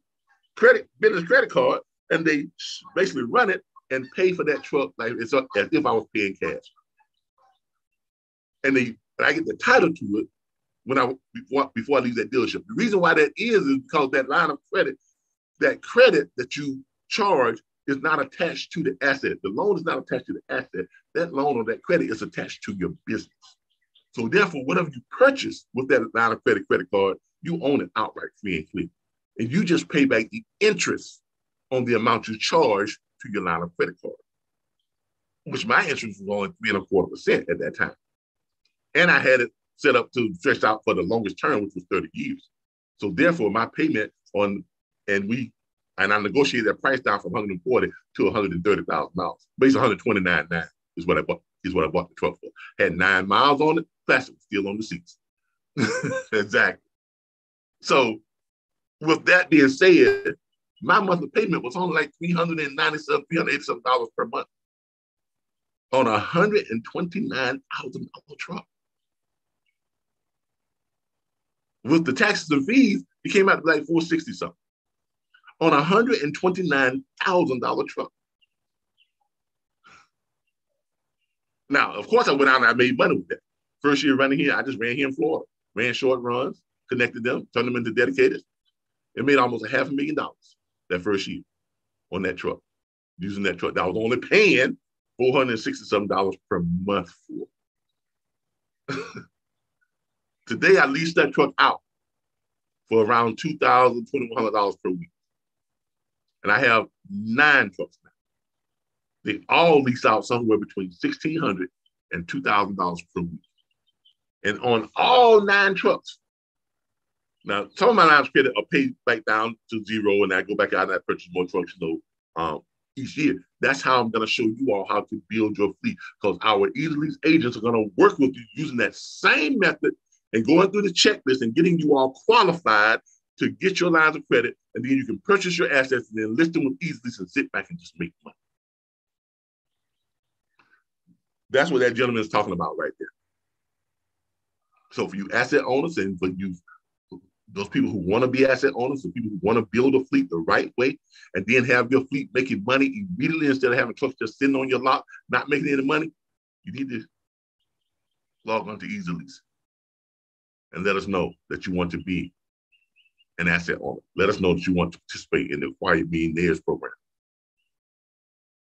S1: business credit card, and they basically run it and pay for that truck like as if I was paying cash. And I get the title to it before I leave that dealership. The reason why that is because that line of credit, that credit that you charge is not attached to the asset. The loan is not attached to the asset. That loan or that credit is attached to your business. So therefore, whatever you purchase with that line of credit card, you own it outright, free and clear. And you just pay back the interest on the amount you charge to your line of credit card, which my interest was only 3.25% at that time. And I had it set up to stretch out for the longest term, which was 30 years. So therefore, my payment and we And I negotiated that price down from $140,000 to $130,000. Based on $129,900 is what I bought the truck for. Had 9 miles on it, plastic was still on the seats. Exactly. So with that being said, my monthly payment was only like $387 per month on a $129,000 truck. With the taxes and fees, it came out to like $460 something on a $129,000 truck. Now, of course, I went out and I made money with that. First year running here, I just ran here in Florida, ran short runs, connected them, turned them into dedicated. It made almost $500,000 that first year on that truck, using that truck that I was only paying $460 per month for. Today, I leased that truck out for around $2,000, $2,100 per week. And I have 9 trucks now. They all lease out somewhere between $1,600 and $2,000 per week. And on all 9 trucks, now some of my lines of credit are paid back down to zero, and I go back out and I purchase more trucks each year. That's how I'm going to show you all how to build your fleet, because our Easy Lease agents are going to work with you using that same method and going through the checklist and getting you all qualified to get your lines of credit, and then you can purchase your assets and then list them with Easy Lease and sit back and just make money. That's what that gentleman is talking about right there. So for you asset owners and for you, those people who want to be asset owners, the people who want to build a fleet the right way, and then have your fleet making money immediately instead of having trucks just sitting on your lot, not making any money, you need to log on to Easy Lease and let us know that you want to be an asset owner. Let us know that you want to participate in the Acquire Millionaires program.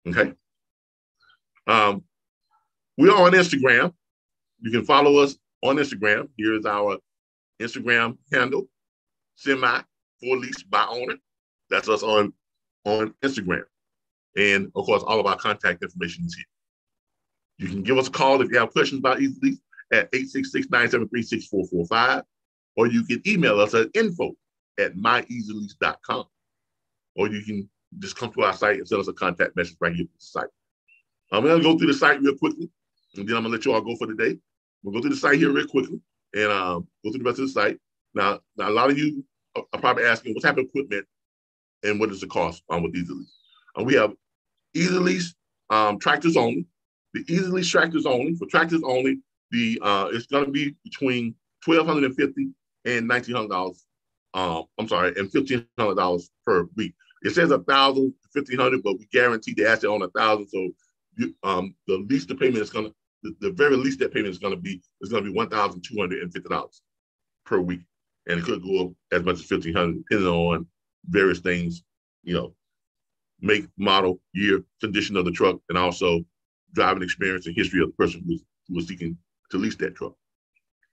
S1: Okay. We are on Instagram. You can follow us on Instagram. Here is our Instagram handle, semi for lease by owner. That's us on Instagram. And of course, all of our contact information is here. You can give us a call if you have questions about Easy Lease at 866-973-6445, or you can email us at info@myeasylease.com, or you can just come to our site and send us a contact message right here to the site. I'm going to go through the site real quickly, and then I'm going to let you all go for the day. We'll go through the site here real quickly and go through the rest of the site. Now, a lot of you are probably asking, what type of equipment and what is the cost with Easy Lease? We have Easy Lease tractors only. The Easy Lease tractors only, for tractors only, it's going to be between $1,250 and $1,900. And $1,500 per week. It says $1,000 to $1,500, but we guarantee the asset on $1,000. So the least the payment is going to, the very least that payment is going to be $1,250 per week, and it could go up as much as $1,500 depending on various things, make, model, year, condition of the truck, and also driving experience and history of the person who was seeking to lease that truck.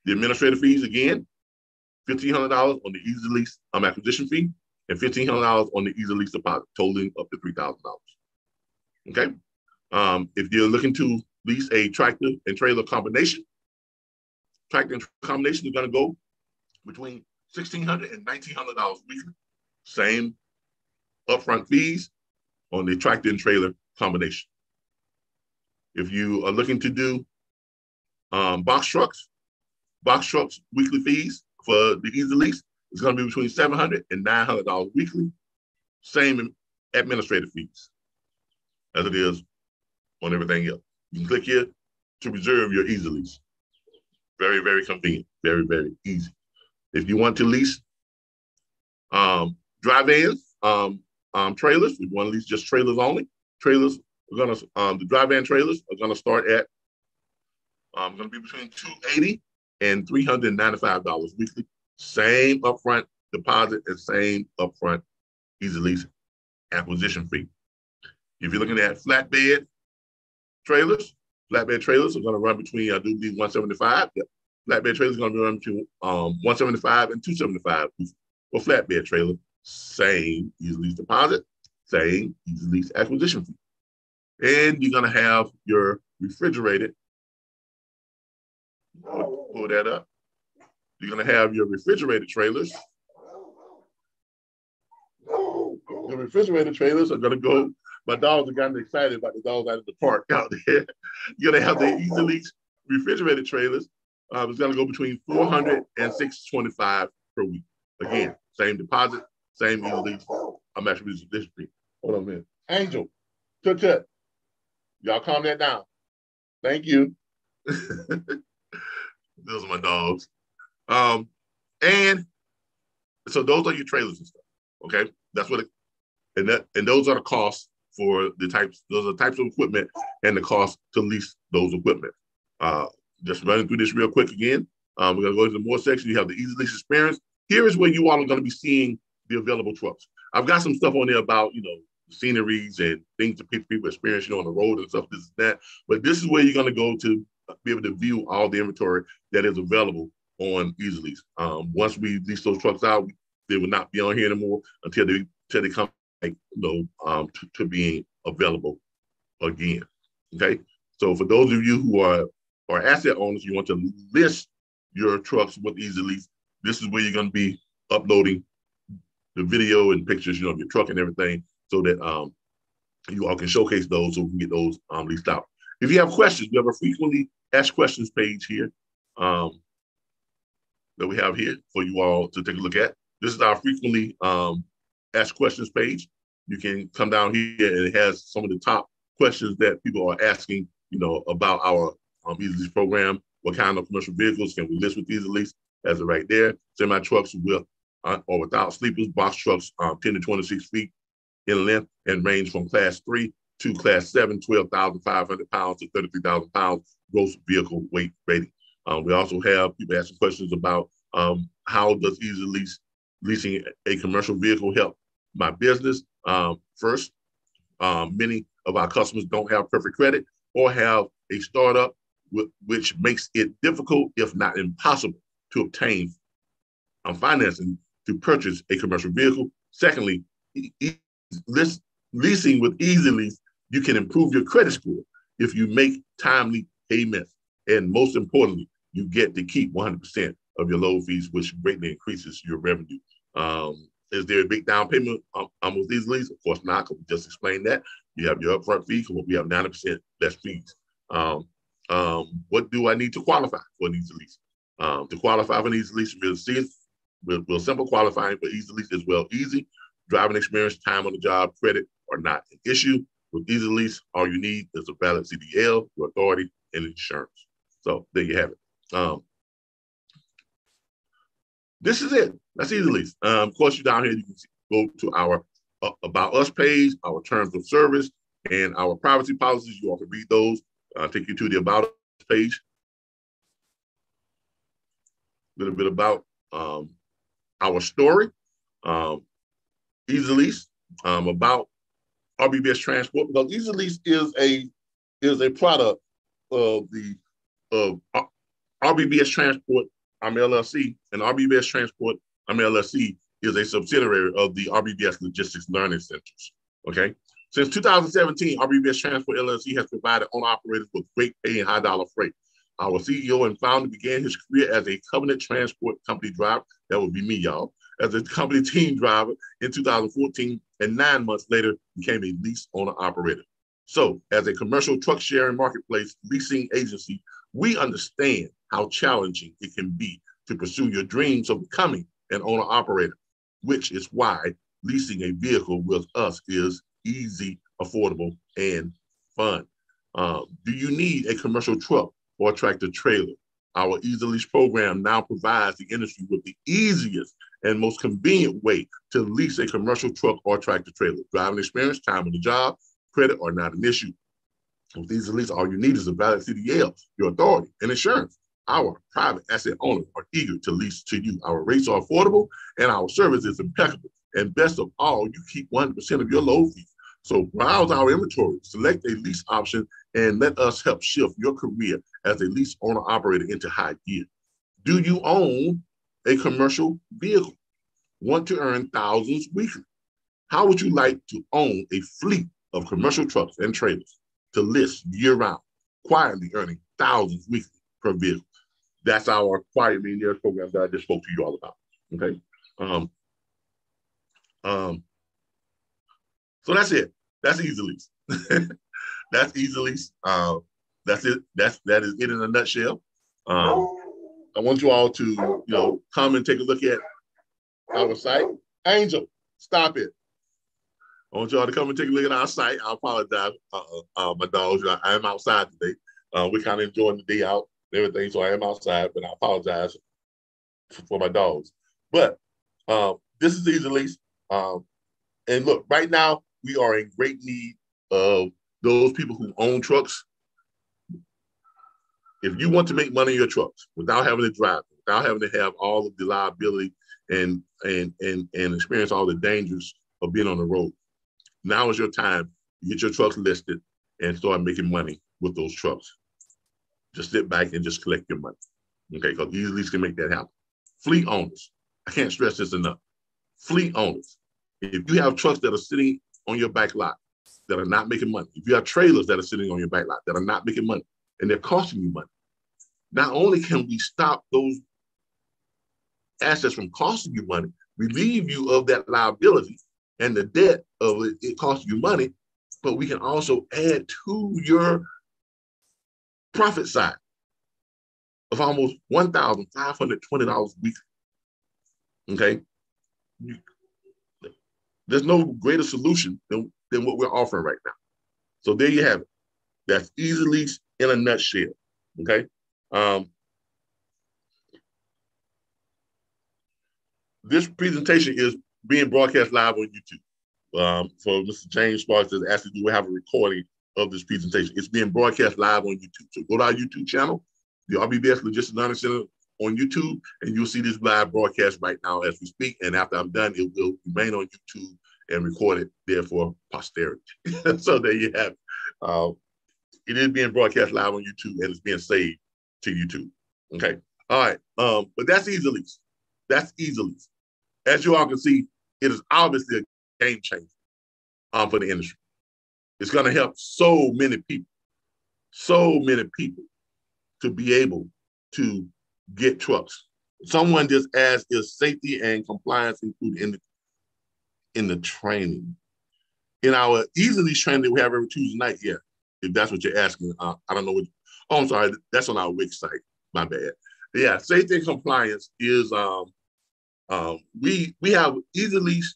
S1: The administrative fees, again, $1,500 on the Easy Lease acquisition fee, and $1,500 on the Easy Lease deposit, totaling up to $3,000. Okay. If you're looking to lease a tractor and trailer combination, tractor and combination is going to go between $1,600 and $1,900 weekly. Same upfront fees on the tractor and trailer combination. If you are looking to do box trucks weekly fees for the Easy Lease is going to be between $700 and $900 weekly. Same administrative fees as it is on everything else. You can click here to reserve your Easy Lease. Very, very convenient. Very, very easy. If you want to lease dry vans, trailers, if you want to lease just trailers only, trailers are going to, the dry van trailers are going to start at, going to be between $280 and $395 weekly. Same upfront deposit and same upfront Easy Lease acquisition fee. If you're looking at flatbed trailers are going to run between, I do believe, $175. Yep. Flatbed trailers are going to be run between $175 and $275 for flatbed trailer. Same Easy Lease deposit, same Easy Lease acquisition fee. And you're going to have your refrigerated, pull that up. You're going to have your refrigerated trailers. The refrigerator trailers are going to go. My dogs are gotten excited about the dogs out of the park out there. You're going to have the Easy Lease refrigerator trailers. It's going to go between $400 and $625 per week. Again, same deposit, same Easy Lease. I'm actually using this week. Hold on a minute. Angel, tut. Y'all calm that down. Thank you. Those are my dogs. And so those are your trailers and stuff. Okay, that's what and those are the costs for the types. Those are the types of equipment and the cost to lease those equipment. Just running through this real quick again. We're gonna go to the more section. You have the Easy Lease experience. Here is where you all are going to be seeing the available trucks. I've got some stuff on there about sceneries and things that people experience on the road and stuff, this and that. But this is where you're going to go to be able to view all the inventory that is available on Easy Lease. Once we lease those trucks out, they will not be on here anymore until they come to being available again. Okay. So for those of you who are asset owners, you want to list your trucks with Easy Lease. This is where you're going to be uploading the video and pictures, of your truck and everything, so that you all can showcase those so we can get those leased out. If you have questions, we have a frequently asked questions page here that we have here for you all to take a look at. This is our frequently asked questions page. You can come down here and it has some of the top questions that people are asking, about our Easy Lease program. What kind of commercial vehicles can we list with Easy Lease? As it right there. Semi trucks with or without sleepers, box trucks 10 to 26 feet in length and range from class 3 to class 7, 12,500 pounds to 33,000 pounds gross vehicle weight rating. We also have people asking questions about how does Easy Lease leasing a commercial vehicle help my business? First, many of our customers don't have perfect credit or have a startup, which makes it difficult, if not impossible, to obtain financing to purchase a commercial vehicle. Secondly, leasing with Easy Lease, you can improve your credit score if you make timely payments. And most importantly, you get to keep 100% of your loan fees, which greatly increases your revenue. Is there a big down payment with Easy Lease? Of course not, because we just explained that. You have your upfront fee, because we have 90% less fees. What do I need to qualify for an Easy Lease? To qualify for an Easy Lease, real simple qualifying for Easy Lease is easy. Driving experience, time on the job, credit are not an issue. With Easy Lease, all you need is a valid CDL, your authority, and insurance. So there you have it. This is it. That's Easy Lease. Of course, you down here, you can go to our About Us page, our terms of service, and our privacy policies. You all can read those. Take you to the About Us page. A little bit about our story. Easy Lease, about RBBS Transport, because Easy Lease is a product of the RBBS Transport, LLC, and RBBS Transport, LLC is a subsidiary of the RBBS Logistics Learning Centers. Okay. Since 2017, RBBS Transport LLC has provided owner-operators with great pay and high-dollar freight. Our CEO and founder began his career as a Covenant Transport Company driver. That would be me, y'all. As a company team driver in 2014, and 9 months later became a lease owner-operator. So, as a commercial truck sharing marketplace leasing agency, we understand how challenging it can be to pursue your dreams of becoming an owner-operator, which is why leasing a vehicle with us is easy, affordable, and fun. Do you need a commercial truck or tractor trailer? Our Easy Lease program now provides the industry with the easiest and most convenient way to lease a commercial truck or tractor trailer. Driving experience, time on the job, credit are not an issue. With Easy Lease, all you need is a valid CDL, your authority, and insurance. Our private asset owners are eager to lease to you. Our rates are affordable and our service is impeccable. And best of all, you keep 100% of your load fees. So browse our inventory, select a lease option, and let us help shift your career as a lease owner operator into high gear. Do you own a commercial vehicle? Want to earn thousands weekly? How would you like to own a fleet of commercial trucks and trailers to list year-round, quietly earning thousands weekly per vehicle? That's our Quiet Millionaires program that I just spoke to you all about. Okay. So that's it. That's Easy Lease. That's Easy Lease. That's it. That is it in a nutshell. I want you all to come and take a look at our site. Angel, stop it. I want y'all to come and take a look at our site. I apologize, my dogs. I am outside today. We're kind of enjoying the day out and everything, so I am outside, but I apologize for my dogs. But this is Easy Lease. And look, right now, we are in great need of those people who own trucks. If you want to make money in your trucks without having to drive, without having to have all of the liability and experience all the dangers of being on the road, now is your time to get your trucks listed and start making money with those trucks. Just sit back and just collect your money, okay? Because Easy Lease can make that happen. Fleet owners, I can't stress this enough. Fleet owners, if you have trucks that are sitting on your back lot that are not making money, if you have trailers that are sitting on your back lot that are not making money, and they're costing you money, not only can we stop those assets from costing you money, relieve you of that liability and the debt of it costing you money, but we can also add to your profit side of almost $1,520 weekly. Okay? There's no greater solution than what we're offering right now. So there you have it. That's Easy Lease in a nutshell. Okay? This presentation is being broadcast live on YouTube. For Mr. James Sparks says, actually, do we have a recording of this presentation? It's being broadcast live on YouTube. So go to our YouTube channel, the RBBS Logistics Learning Center on YouTube, and you'll see this live broadcast right now as we speak. And after I'm done, it will remain on YouTube and recorded there for posterity. So there you have it. It is being broadcast live on YouTube and it's being saved to YouTube. Okay. All right. But that's Easy Lease. That's Easy Lease. As you all can see, it is obviously a game changer for the industry. It's going to help so many people to be able to get trucks. Someone just asked, is safety and compliance included in the training? In our Easy Lease training that we have every Tuesday night, yeah, if that's what you're asking. I don't know what, oh, I'm sorry, that's on our Wix site, my bad. Yeah, safety and compliance is, we have Easy Lease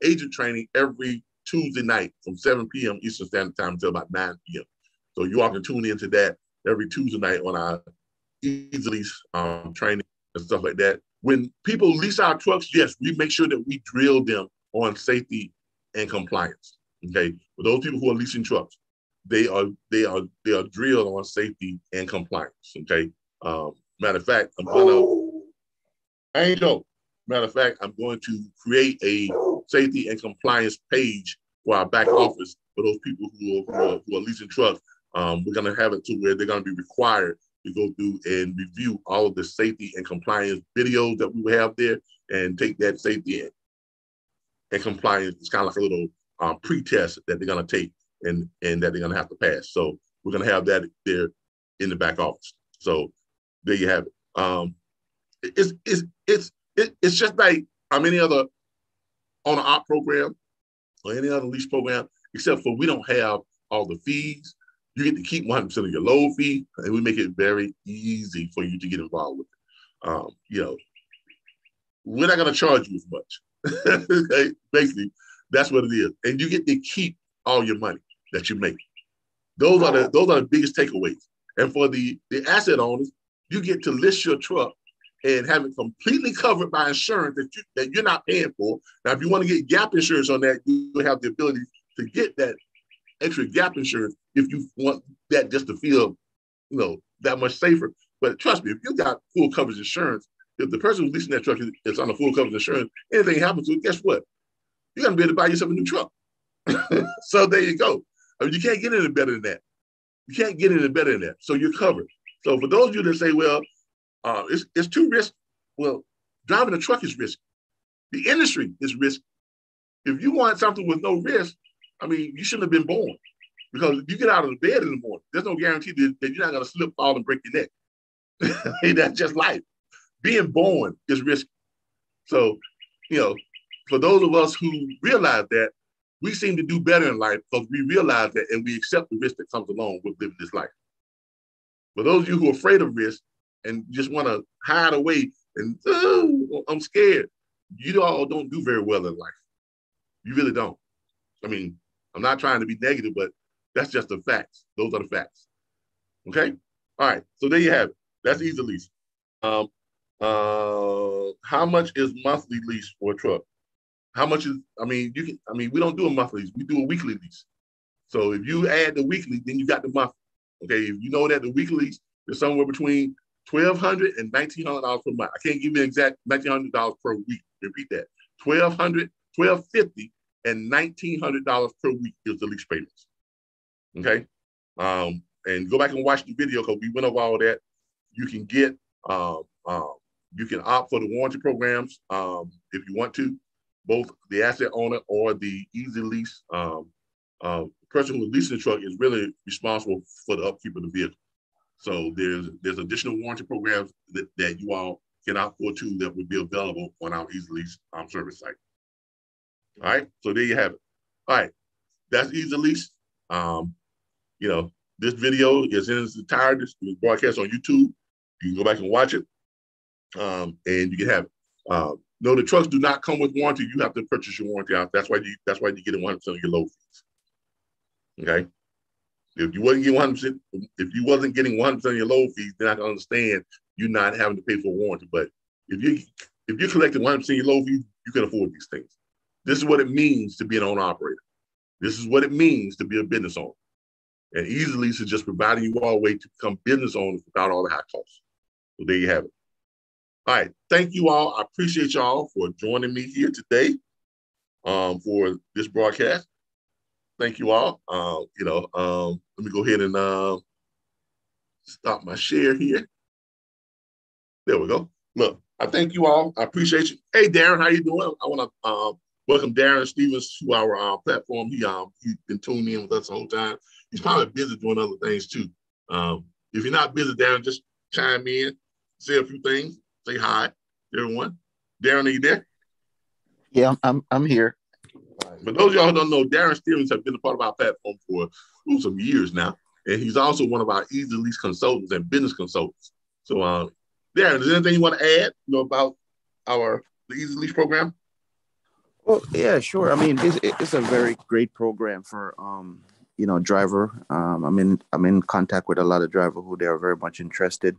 S1: agent training every Tuesday night from 7 p.m. Eastern Standard Time until about 9 p.m. So you all can tune into that every Tuesday night on our Easy Lease training and stuff like that. When people lease our trucks, yes, we make sure that we drill them on safety and compliance. Okay, for those people who are leasing trucks, they are drilled on safety and compliance. Okay, matter of fact, I'm going to create a safety and compliance page for our back office for those people who are leasing trucks. We're going to have it to where they're going to be required to go through and review all of the safety and compliance videos that we will have there and take that safety and compliance. It's kind of like a little pre-test that they're going to take and that they're going to have to pass. So we're going to have that there in the back office. So there you have it. It's just like any other owner-op program or any other lease program, except for we don't have all the fees. You get to keep 100% of your load fee, and we make it very easy for you to get involved with it. We're not going to charge you as much. Okay? Basically, that's what it is. And you get to keep all your money that you make. Those are the biggest takeaways. And for the asset owners, you get to list your truck and have it completely covered by insurance that you're not paying for. Now, if you want to get gap insurance on that, you have the ability to get that extra gap insurance if you want that just to feel, that much safer. But trust me, if you got full coverage insurance, if the person who's leasing that truck is on a full coverage insurance, anything happens to it, guess what? You're going to be able to buy yourself a new truck. So there you go. You can't get any better than that. You can't get any better than that. So you're covered. So for those of you that say, well, it's too risky. Well, driving a truck is risky. The industry is risky. If you want something with no risk, you shouldn't have been born. Because if you get out of the bed in the morning, there's no guarantee that you're not going to slip, fall, and break your neck. That's just life. Being born is risky. So, for those of us who realize that, we seem to do better in life because we realize that and we accept the risk that comes along with living this life. For those of you who are afraid of risk and just want to hide away and I'm scared, you all don't do very well in life. You really don't. I mean, I'm not trying to be negative, but that's just the facts. Those are the facts. Okay? All right. So there you have it. That's easy lease. How much is monthly lease for a truck? How much is, we don't do a monthly lease. We do a weekly lease. So if you add the weekly, then you got the monthly. Okay? If you know that the weekly lease is somewhere between $1,200 and $1,900 per month. I can't give you exact $1,900 per week. Repeat that. $1,200, $1,250, and $1,900 per week is the lease payments. Okay? And go back and watch the video because we went over all that. You can get, you can opt for the warranty programs if you want to, both the asset owner or the easy lease. The person who is leasing the truck is really responsible for the upkeep of the vehicle. So there's additional warranty programs that you all can opt for too that would be available on our Easy Lease service site. All right, so there you have it. All right, that's Easy Lease. This video is in its entirety. It's broadcast on YouTube. You can go back and watch it, and you can have it. No, the trucks do not come with warranty. You have to purchase your warranty out. That's why you get 100% of your load fees. Okay. If you wasn't getting 100% of your load fees, then I can understand you not having to pay for warranty. But if you're collecting 100% of your load fees, you can afford these things. This is what it means to be an owner operator. This is what it means to be a business owner. And Easy Lease is just providing you all a way to become business owners without all the high costs. So there you have it. All right. Thank you all. I appreciate y'all for joining me here today for this broadcast. Thank you all. Let me go ahead and stop my share here. There we go. Look, I thank you all. I appreciate you. Hey, Darren, how you doing? I want to welcome Darren Stevens to our platform. He's been tuning in with us the whole time. He's probably busy doing other things too. If you're not busy, Darren, just chime in, say a few things, say hi to everyone. Darren, are you there?
S2: Yeah, I'm here.
S1: For those of y'all who don't know, Darren Stevens has been a part of our platform for some years now. And he's also one of our Easy Lease consultants and business consultants. So, Darren, is there anything you want to add about the Easy Lease program?
S2: Well, yeah, sure. I mean, it's a very great program for, driver. I'm in contact with a lot of drivers who they are very much interested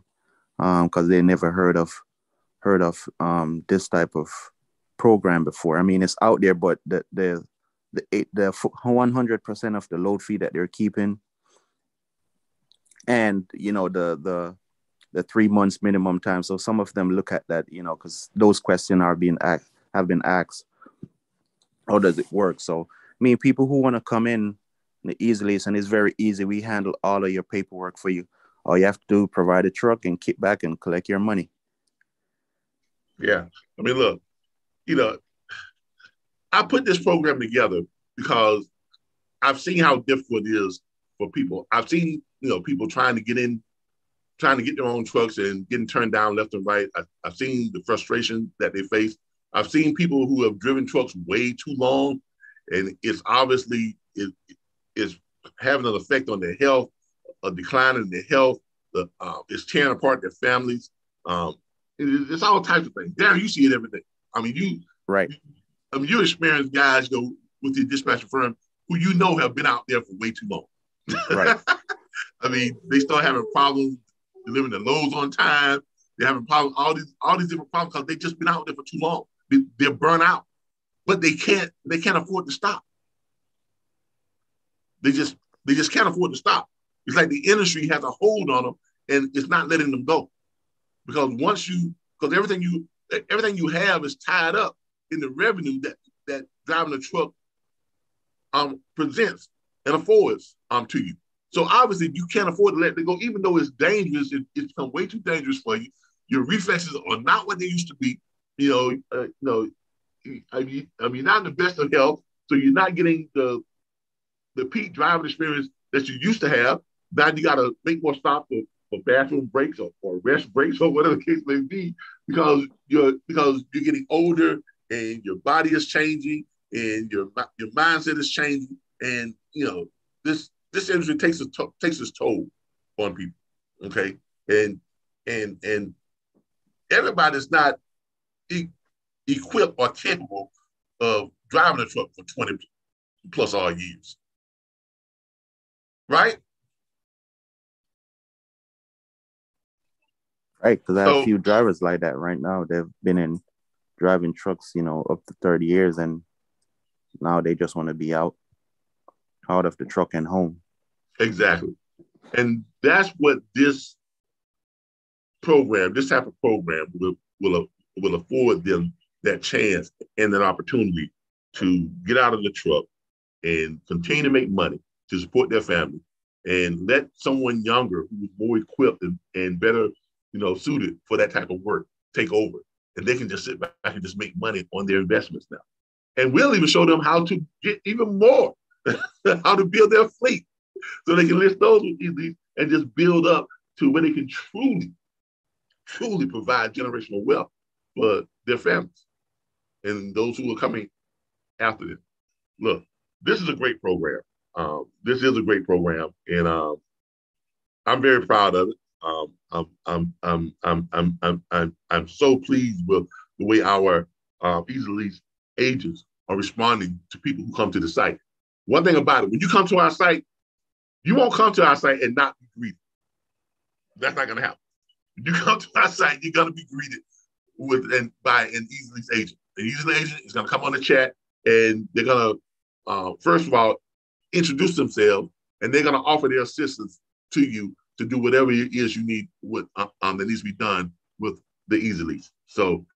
S2: because they never heard of this type of program before. I mean, it's out there, but the 100% of the load fee that they're keeping, and the 3 months minimum time. So some of them look at that, because those questions have been asked. How does it work? So, I mean, people who want to come in easily, and it's very easy. We handle all of your paperwork for you. All you have to do, provide a truck and kick back and collect your money.
S1: Yeah. I mean, look, I put this program together because I've seen how difficult it is for people. I've seen, people trying to get their own trucks and getting turned down left and right. I've seen the frustration that they face. I've seen people who have driven trucks way too long, and it's obviously it's having an effect on their health, a decline in their health. It's tearing apart their families. It's all types of things. Darren, you see it every day. I mean,
S2: right.
S1: You experience guys, with your dispatcher firm who have been out there for way too long.
S2: Right.
S1: I mean, they start having problems delivering the loads on time. They're having problems, all these different problems because they've just been out there for too long. They're burnt out, but they can't afford to stop. They just can't afford to stop. It's like the industry has a hold on them and it's not letting them go. Because everything you have is tied up in the revenue that driving a truck presents and affords to you. So obviously you can't afford to let it go, even though it's dangerous. It's become way too dangerous for you. Your reflexes are not what they used to be. Not in the best of health. So you're not getting the peak driving experience that you used to have. Now you got to make more stops for bathroom breaks or rest breaks or whatever the case may be, because you're getting older and your body is changing and your mindset is changing, and this industry takes its toll on people. Okay, and everybody's not equipped or capable of driving a truck for 20 plus all years, right?
S2: Right, because I have a few drivers like that right now. They've been in driving trucks, up to 30 years, and now they just want to be out of the truck and home.
S1: Exactly. And that's what this type of program will afford them, that chance and that opportunity to get out of the truck and continue to make money to support their family, and let someone younger who's more equipped and better, suited for that type of work take over. And they can just sit back and just make money on their investments now. And we'll even show them how to get even more, how to build their fleet so they can list those with easy and just build up to where they can truly provide generational wealth for their families and those who are coming after them. Look, this is a great program. This is a great program, and I'm very proud of it. I'm so pleased with the way our Easy Lease agents are responding to people who come to the site. One thing about it, when you come to our site, you won't come to our site and not be greeted. That's not going to happen. When you come to our site, you're going to be greeted by an Easy Lease agent. The Easy Lease agent is going to come on the chat, and they're going to, first of all, introduce themselves, and they're going to offer their assistance to you to do whatever it is you need that needs to be done with the Easy Lease. So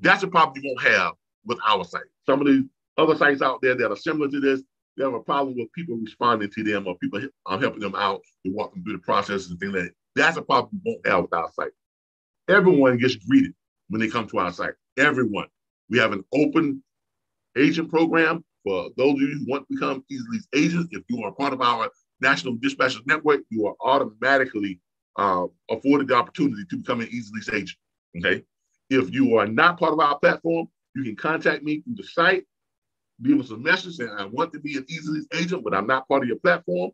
S1: that's a problem you won't have with our site. Some of the other sites out there that are similar to this, they have a problem with people responding to them or people helping them out to walk them through the processes and things like that. That's a problem we won't have with our site. Everyone gets greeted when they come to our site. Everyone. We have an open agent program for those of you who want to become Easy Lease agents. If you are part of our National Dispatchers Network, you are automatically afforded the opportunity to become an Easy Lease agent. Okay. If you are not part of our platform, you can contact me through the site, leave us a message saying, I want to be an Easy Lease agent, but I'm not part of your platform.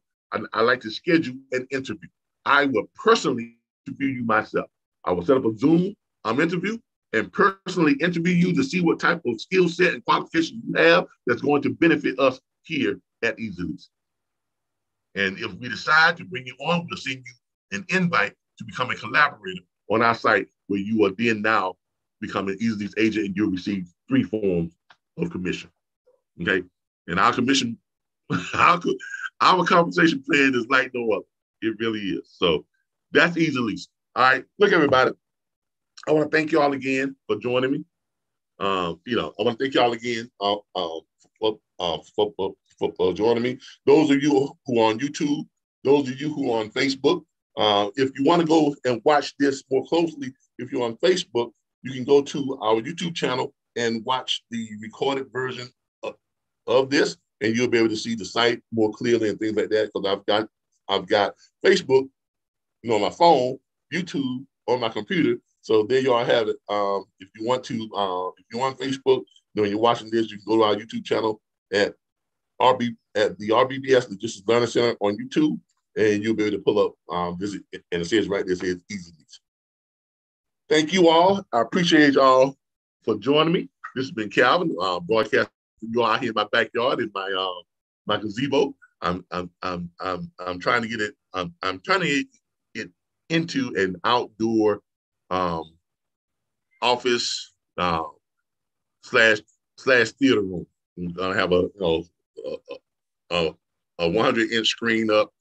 S1: I like to schedule an interview. I will personally interview you myself. I will set up a Zoom interview and personally interview you to see what type of skill set and qualification you have that's going to benefit us here at Easy Lease. And if we decide to bring you on, we'll send you an invite to become a collaborator on our site, where you are then now become an Easy Lease agent, and you'll receive 3 forms of commission. Okay. And our commission, our compensation plan is like no other. It really is. So that's Easy Lease. All right. Look, everybody, I want to thank you all again for joining me. I want to thank you all again for joining me. Those of you who are on YouTube, those of you who are on Facebook, if you want to go and watch this more closely, if you're on Facebook, you can go to our YouTube channel and watch the recorded version of this, and you'll be able to see the site more clearly and things like that. Because I've got Facebook, on my phone, YouTube on my computer. So there you all have it. If you want to, if you're on Facebook, when you're watching this, you can go to our YouTube channel at the RBBS Logistics Learning Center on YouTube, and you'll be able to pull up visit, and it says right there, it says Easy Lease. Thank you all. I appreciate y'all for joining me. This has been Calvin, broadcasting you all here in my backyard in my gazebo. I'm trying to get it. I'm trying to get into an outdoor office slash theater room. I'm gonna have a 100-inch screen up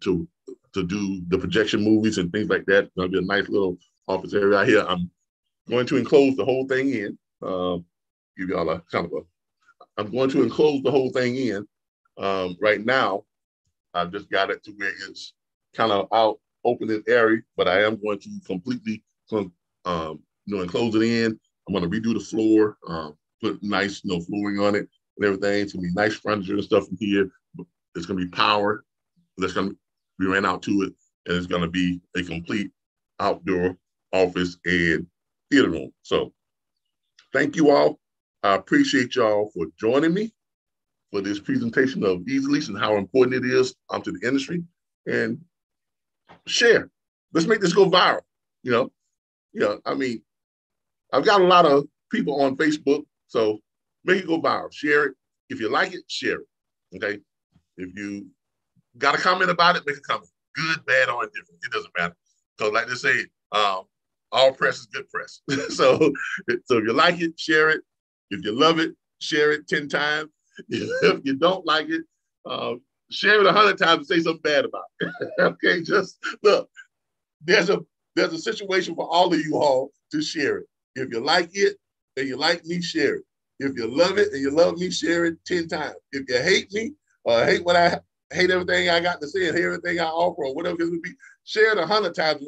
S1: to do the projection movies and things like that. It's gonna be a nice little office area out here. I'm going to enclose the whole thing in. Give y'all a kind of I'm going to enclose the whole thing in. Right now, I've just got it to where it's kind of out open and airy, but I am going to completely enclose it in. I'm going to redo the floor, put nice flooring on it and everything. It's going to be nice furniture and stuff in here. It's going to be power that's going to be ran out to it, and it's going to be a complete outdoor office and theater room. So thank you all. I appreciate y'all for joining me for this presentation of Easy Lease and how important it is to the industry. And share. Let's make this go viral. I mean, I've got a lot of people on Facebook, so make it go viral. Share it. If you like it, share it. Okay. If you got a comment about it, make a comment. Good, bad, or indifferent. It doesn't matter. So, like they say, all press is good press. so if you like it, share it. If you love it, share it 10 times. If you don't like it, share it 100 times and say something bad about it. Okay, just look. There's a situation for all of you all to share it. If you like it and you like me, share it. If you love it and you love me, share it 10 times. If you hate me or hate everything I got to say and everything I offer or whatever it would be, share it 100 times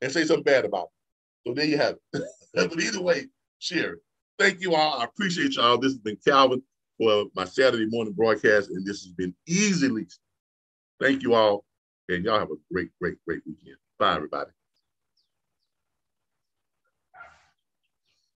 S1: and say something bad about it. So there you have it. But either way, share it. Thank you all. I appreciate y'all. This has been Calvin for my Saturday morning broadcast, and this has been Easy Lease. Thank you all, and y'all have a great, great, great weekend. Bye, everybody.